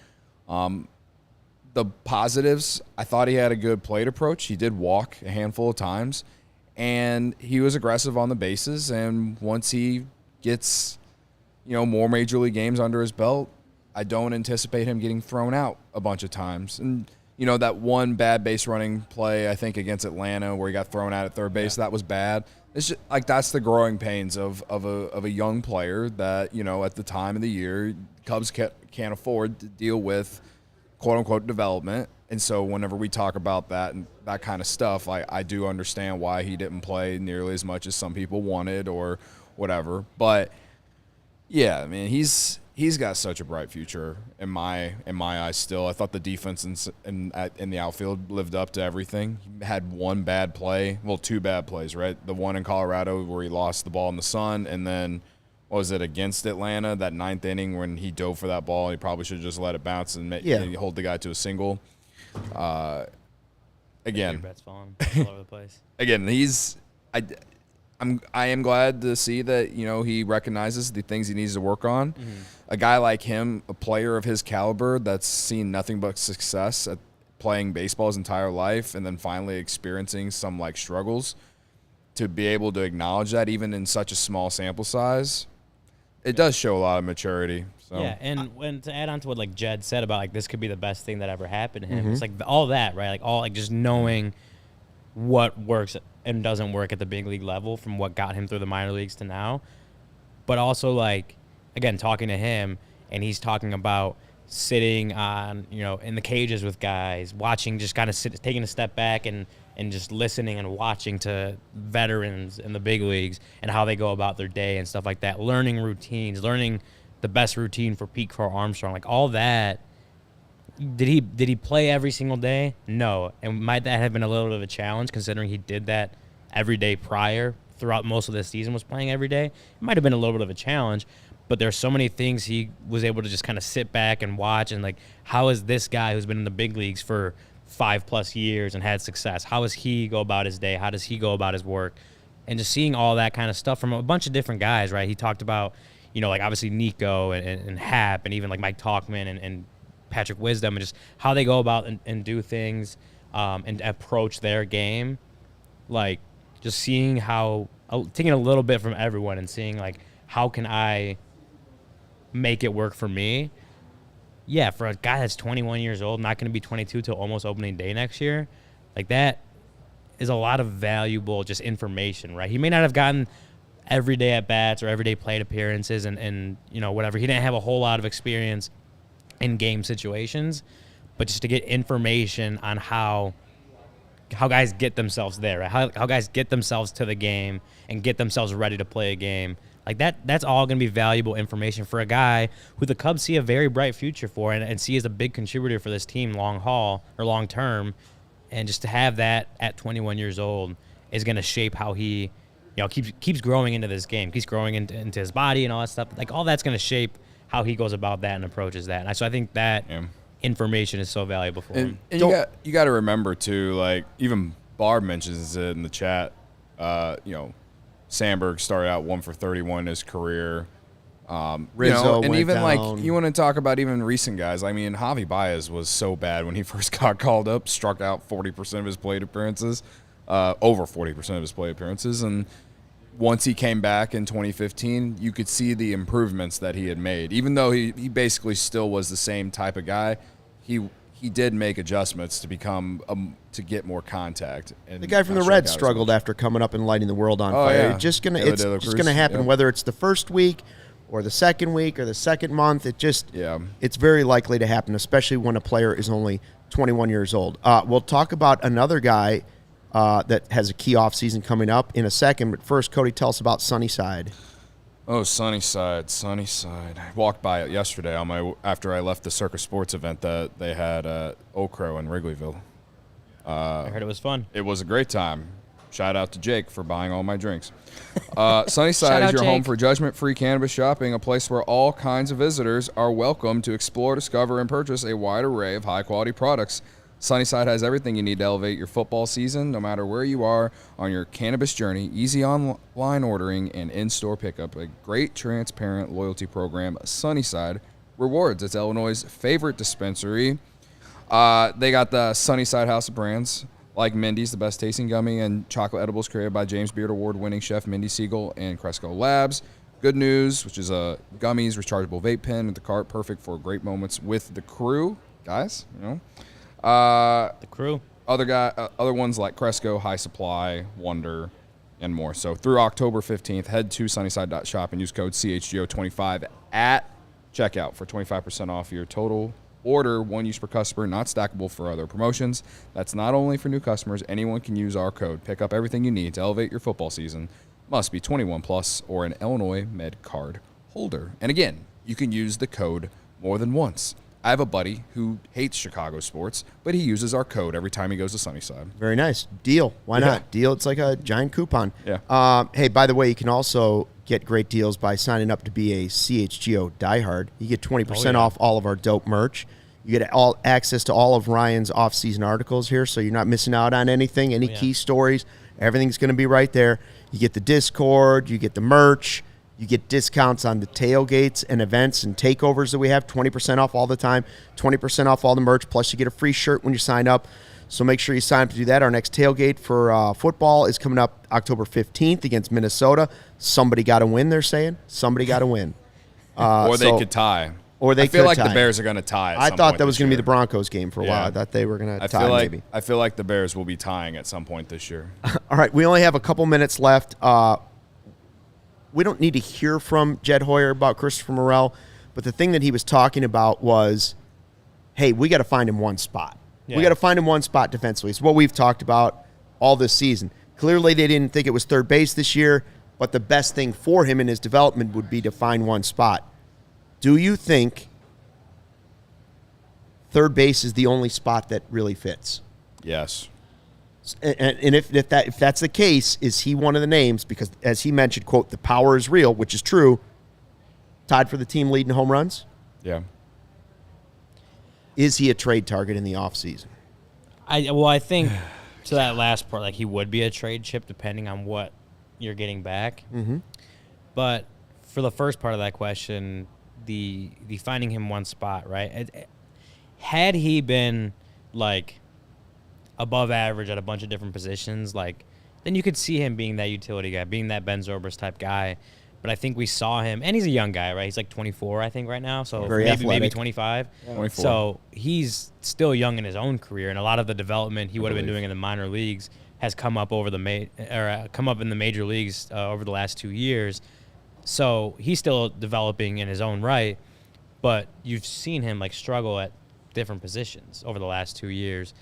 The positives, I thought he had a good plate approach. He did walk a handful of times, and he was aggressive on the bases. And once he gets, more major league games under his belt, I don't anticipate him getting thrown out a bunch of times. And, that one bad base running play, I think, against Atlanta where he got thrown out at third base, that was bad. It's just, like, that's the growing pains of a young player that, at the time of the year, Cubs can't afford to deal with, quote-unquote, development. And so whenever we talk about that and that kind of stuff, I do understand why he didn't play nearly as much as some people wanted or whatever. But, yeah, I mean, he's got such a bright future in my eyes still. I thought the defense in the outfield lived up to everything. He had one bad play, well, two bad plays, right? The one in Colorado where he lost the ball in the sun, and then what was it, against Atlanta, that ninth inning when he dove for that ball. He probably should have just let it bounce and hold the guy to a single. Again, bets falling all over the place. Again, I am glad to see that, he recognizes the things he needs to work on. Mm-hmm. A guy like him, a player of his caliber that's seen nothing but success at playing baseball his entire life and then finally experiencing some, like, struggles, to be able to acknowledge that even in such a small sample size, it does show a lot of maturity. So. Yeah, and to add on to what, like, Jed said about, like, this could be the best thing that ever happened to him, it's like all that, right? Like, all, like, just knowing what works and doesn't work at the big league level from what got him through the minor leagues to now. But also, like, again, talking to him, and he's talking about sitting on, in the cages with guys, watching, just kind of taking a step back and just listening and watching to veterans in the big leagues and how they go about their day and stuff like that, learning routines, learning the best routine for Pete Crow Armstrong, like all that. Did he play every single day? No. And might that have been a little bit of a challenge considering he did that every day prior throughout most of the season, was playing every day? It might have been a little bit of a challenge, but there's so many things he was able to just kind of sit back and watch, and like, how is this guy who's been in the big leagues for 5+ years and had success, how does he go about his day? How does he go about his work? And just seeing all that kind of stuff from a bunch of different guys, right? He talked about, like obviously Nico and Hap, and even like Mike Talkman and Patrick Wisdom, and just how they go about and do things and approach their game. Like, just seeing how, taking a little bit from everyone and seeing like, how can I make it work for me? Yeah, for a guy that's 21 years old, not going to be 22 till almost opening day next year, like that is a lot of valuable just information, right? He may not have gotten everyday at bats or everyday plate appearances and whatever. He didn't have a whole lot of experience in game situations, but just to get information on how guys get themselves there, right? How guys get themselves to the game and get themselves ready to play a game. Like that's all going to be valuable information for a guy who the Cubs see a very bright future for and see as a big contributor for this team long term. And just to have that at 21 years old is going to shape how he keeps growing into this game, keeps growing into his body and all that stuff. Like, all that's going to shape how he goes about that and approaches that. And so I think that information is so valuable for him. And you got to remember too, like even Barb mentions it in the chat. Sandberg started out 1 for 31 in his career. Rizzo and went even down. like you want to talk about even recent guys. I mean, Javi Baez was so bad when he first got called up, struck out 40% of his plate appearances, over 40% of his plate appearances, and once he came back in 2015, you could see the improvements that he had made. Even though he basically still was the same type of guy, he did make adjustments to become to get more contact. And the guy from the Reds struggled after coming up and lighting the world on fire. Yeah. It's just gonna happen, whether it's the first week or the second week or the second month. It's very likely to happen, especially when a player is only 21 years old. We'll talk about another guy that has a key offseason coming up in a second. But first, Cody, tell us about Sunnyside. Oh, Sunnyside. I walked by it yesterday after I left the Circus Sports event that they had at Oak Crow in Wrigleyville. I heard it was fun. It was a great time. Shout out to Jake for buying all my drinks. Sunnyside Shout is out, your home Jake. for judgment-free cannabis shopping, a place where all kinds of visitors are welcome to explore, discover, and purchase a wide array of high-quality products. Sunnyside has everything you need to elevate your football season, no matter where you are on your cannabis journey. Easy online ordering and in-store pickup. A great, transparent loyalty program. Sunnyside Rewards. It's Illinois' favorite dispensary. They got the Sunnyside House of Brands, like Mindy's, the best tasting gummy and chocolate edibles created by James Beard Award-winning chef Mindy Siegel and Cresco Labs. Good News, which is a gummies, rechargeable vape pen at the cart, perfect for great moments with the crew. Guys, The crew. Other ones like Cresco, High Supply, Wonder, and more. So through October 15th, head to sunnyside.shop and use code CHGO25 at checkout for 25% off your total order. One use per customer, not stackable for other promotions. That's not only for new customers. Anyone can use our code. Pick up everything you need to elevate your football season. Must be 21 plus or an Illinois Med card holder. And again, you can use the code more than once. I have a buddy who hates Chicago sports, but he uses our code every time he goes to Sunnyside. Very nice. Deal. Why not? Deal. It's like a giant coupon. Yeah. Hey, by the way, you can also get great deals by signing up to be a CHGO diehard. You get 20% off all of our dope merch. You get all access to all of Ryan's off-season articles here, so you're not missing out on anything, any key stories. Everything's going to be right there. You get the Discord. You get the merch. You get discounts on the tailgates and events and takeovers that we have, 20% off all the time, 20% off all the merch, plus you get a free shirt when you sign up. So make sure you sign up to do that. Our next tailgate for football is coming up October 15th against Minnesota. Somebody got to win, they're saying. Somebody got to win. Or they could tie. Or they I feel could like tie the it. Bears are going to tie. I thought that was going to be the Broncos game for a while. I thought they were going to tie maybe. I feel like the Bears will be tying at some point this year. All right, we only have a couple minutes left. We don't need to hear from Jed Hoyer about Christopher Morel, but the thing that he was talking about was, hey, we got to find him one spot. Yeah. We got to find him one spot defensively. It's what we've talked about all this season. Clearly, they didn't think it was third base this year, but the best thing for him in his development would be to find one spot. Do you think third base is the only spot that really fits? Yes. And if that's the case, is he one of the names? Because as he mentioned, quote, the power is real, which is true. Tied for the team lead in home runs. Yeah. Is he a trade target in the offseason? I think to that last part, like he would be a trade chip depending on what you're getting back. Mm-hmm. But for the first part of that question, the finding him one spot, right? Had he been like above average at a bunch of different positions, like then you could see him being that utility guy, being that Ben Zobrist type guy. But I think we saw him, and he's a young guy, right? He's like 24, I think, right now. So maybe 25. 24. So he's still young in his own career, and a lot of the development he would have been doing in the minor leagues has come up over come up in the major leagues over the last 2 years. So he's still developing in his own right, but you've seen him like struggle at different positions over the last 2 years.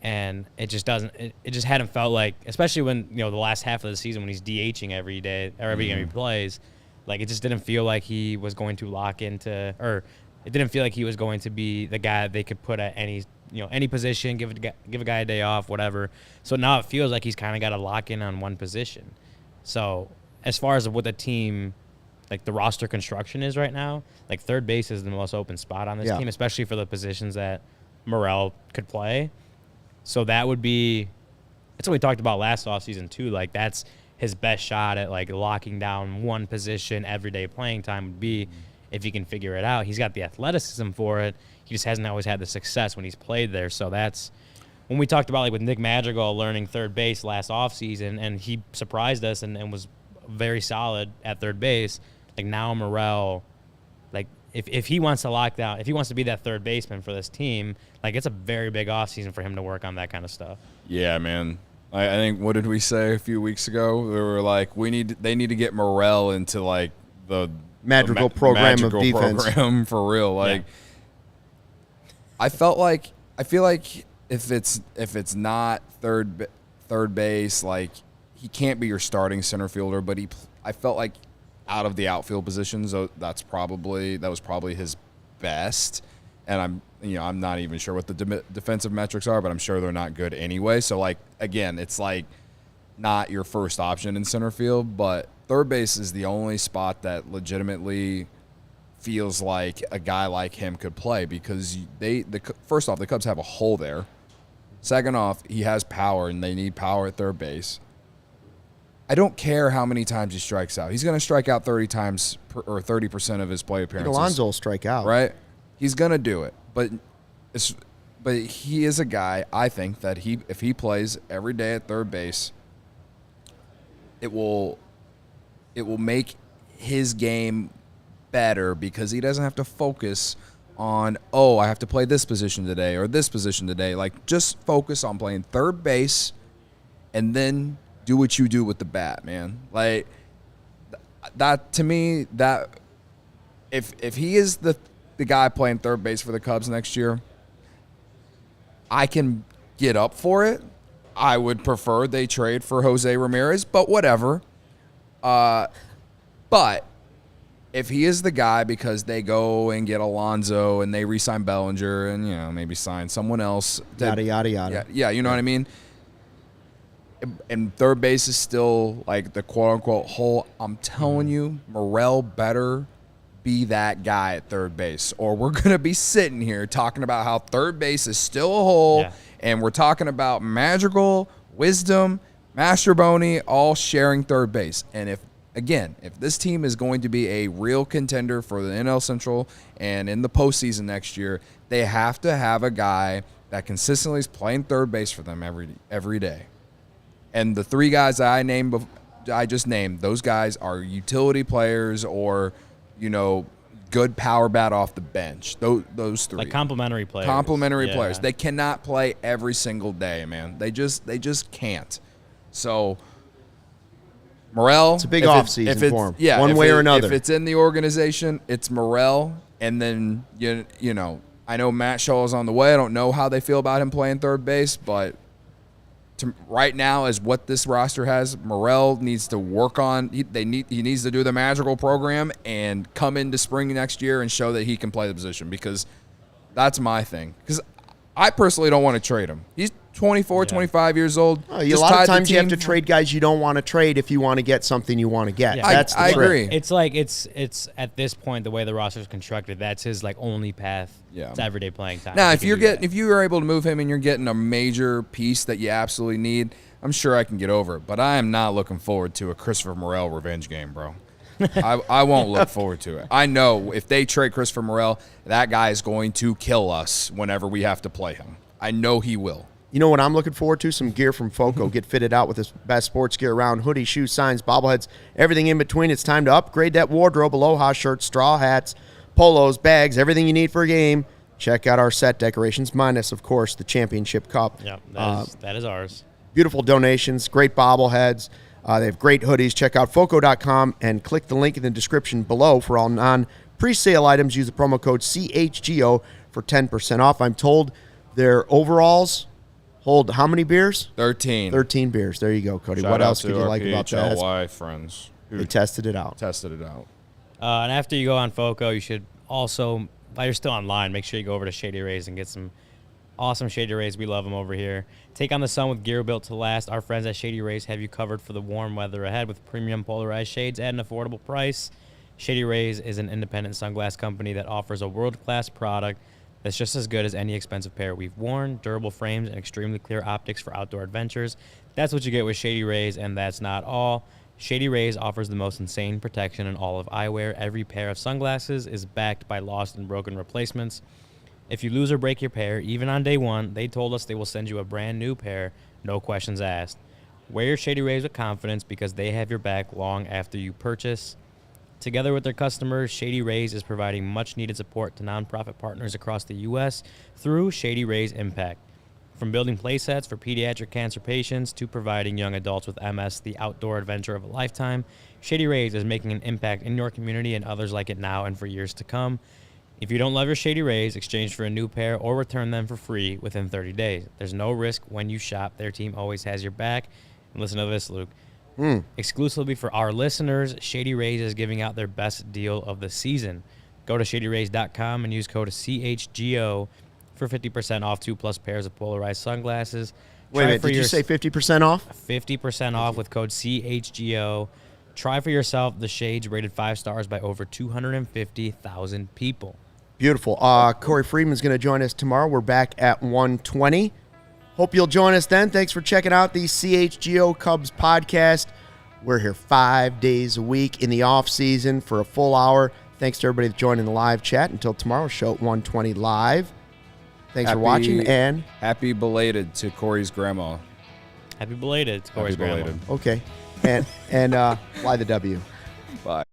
And it just doesn't. It just hadn't felt like, especially when the last half of the season when he's DHing every day or every game he plays, like it just didn't feel like he was going to lock into, or it didn't feel like he was going to be the guy that they could put at any position, give a guy a day off, whatever. So now it feels like he's kind of got to lock in on one position. So as far as what the team, like the roster construction is right now, like third base is the most open spot on this team, especially for the positions that Morel could play. So that would be – that's what we talked about last offseason too. Like that's his best shot at like locking down one position everyday playing time would be if he can figure it out. He's got the athleticism for it. He just hasn't always had the success when he's played there. So that's – when we talked about like with Nick Madrigal learning third base last offseason and he surprised us and was very solid at third base, like now Morel – like if he wants to lock down, if he wants to be that third baseman for this team, like it's a very big offseason for him to work on that kind of stuff. Yeah, man. I think, what did we say a few weeks ago? We were like, they need to get Morel into like the Madrigal program of defense program for real. Like, I feel like if it's not third base, like he can't be your starting center fielder, but I felt like out of the outfield positions, that was probably his best. And I'm not even sure what the defensive metrics are, but I'm sure they're not good anyway. So like again, it's like not your first option in center field, but third base is the only spot that legitimately feels like a guy like him could play because first off, the Cubs have a hole there. Second off, he has power and they need power at third base. I don't care how many times he strikes out. He's going to strike out 30 times or 30% of his play appearances. Alonso will strike out. Right? He's going to do it. But he is a guy, I think, that if he plays every day at third base, it will make his game better because he doesn't have to focus on, I have to play this position today or this position today. Like, just focus on playing third base and then do what you do with the bat, man. Like, that to me, that if he is the guy playing third base for the Cubs next year, I can get up for it. I would prefer they trade for Jose Ramirez, but whatever. But if he is the guy because they go and get Alonso and they re-sign Bellinger and maybe sign someone else, Yada yada yada. Yeah, you know what I mean. And third base is still like the quote unquote hole. I'm telling you, Morel better be that guy at third base, or we're gonna be sitting here talking about how third base is still a hole, and we're talking about Madrigal, Wisdom, Mastroboni all sharing third base. And if this team is going to be a real contender for the NL Central and in the postseason next year, they have to have a guy that consistently is playing third base for them every day. And the three guys that I just named, those guys are utility players or, good power bat off the bench. Those three. Like complimentary players. Complementary Yeah. players. They cannot play every single day, man. They just can't. So Morel. It's a big offseason for him. Yeah, one way or another. If it's in the organization, it's Morel, and then you know, I know Matt Shaw is on the way. I don't know how they feel about him playing third base, but right now, as what this roster has, Morel needs to work on. He needs to do the magical program and come into spring next year and show that he can play the position, because that's my thing. Because I personally don't want to trade him. He's 24, 25 years old. A lot of times you have to trade guys you don't want to trade if you want to get something you want to get. Yeah. That's the I trick. agree. It's like it's at this point, the way the roster is constructed, that's his like only path to everyday playing time. Now, if you are able to move him and you're getting a major piece that you absolutely need, I'm sure I can get over it. But I am not looking forward to a Christopher Morel revenge game, bro. I won't look forward to it. I know if they trade Christopher Morel, that guy is going to kill us whenever we have to play him. I know he will. You know what I'm looking forward to? Some gear from Foco. Get fitted out with the best sports gear around. Hoodies, shoes, signs, bobbleheads, everything in between. It's time to upgrade that wardrobe. Aloha shirts, straw hats, polos, bags, everything you need for a game. Check out our set decorations, minus, of course, the championship cup. Yep, that is ours. Beautiful donations, great bobbleheads. They have great hoodies. Check out Foco.com and click the link in the description below for all non-presale items. Use the promo code CHGO for 10% off. I'm told their overalls hold how many beers? 13. 13 beers. There you go, Cody. Shout what out else to could you our like about that? PHLY friends who They tested it out. tested it out. And after you go on Foco, you should also, while you're still online, make sure you go over to Shady Rays and get some awesome Shady Rays. We love them over here. Take on the sun with gear built to last. Our friends at Shady Rays have you covered for the warm weather ahead with premium polarized shades at an affordable price. Shady Rays is an independent sunglass company that offers a world-class product that's just as good as any expensive pair we've worn. Durable frames and extremely clear optics for outdoor adventures. That's what you get with Shady Rays, and that's not all. Shady Rays offers the most insane protection in all of eyewear. Every pair of sunglasses is backed by lost and broken replacements. If you lose or break your pair, even on day one, they told us they will send you a brand new pair, no questions asked. Wear your Shady Rays with confidence because they have your back long after you purchase. Together with their customers, Shady Rays is providing much-needed support to nonprofit partners across the U.S. through Shady Rays Impact. From building playsets for pediatric cancer patients to providing young adults with MS the outdoor adventure of a lifetime, Shady Rays is making an impact in your community and others like it now and for years to come. If you don't love your Shady Rays, exchange for a new pair or return them for free within 30 days. There's no risk when you shop. Their team always has your back. And listen to this, Luke. Exclusively for our listeners, Shady Rays is giving out their best deal of the season. Go to shadyrays.com and use code CHGO for 50% off 2+ pairs of polarized sunglasses. Wait a minute, did you say 50% off? 50% off with code CHGO. Try for yourself the shades rated 5 stars by over 250,000 people. Beautiful. Corey Friedman's going to join us tomorrow. We're back at 1:20. Hope you'll join us then. Thanks for checking out the CHGO Cubs podcast. We're here 5 days a week in the off season for a full hour. Thanks to everybody that's joining the live chat. Until tomorrow, show at 1:20 live. Thanks for watching, and happy belated to Corey's grandma. Happy belated to Corey's grandma. okay, and fly the W. Bye.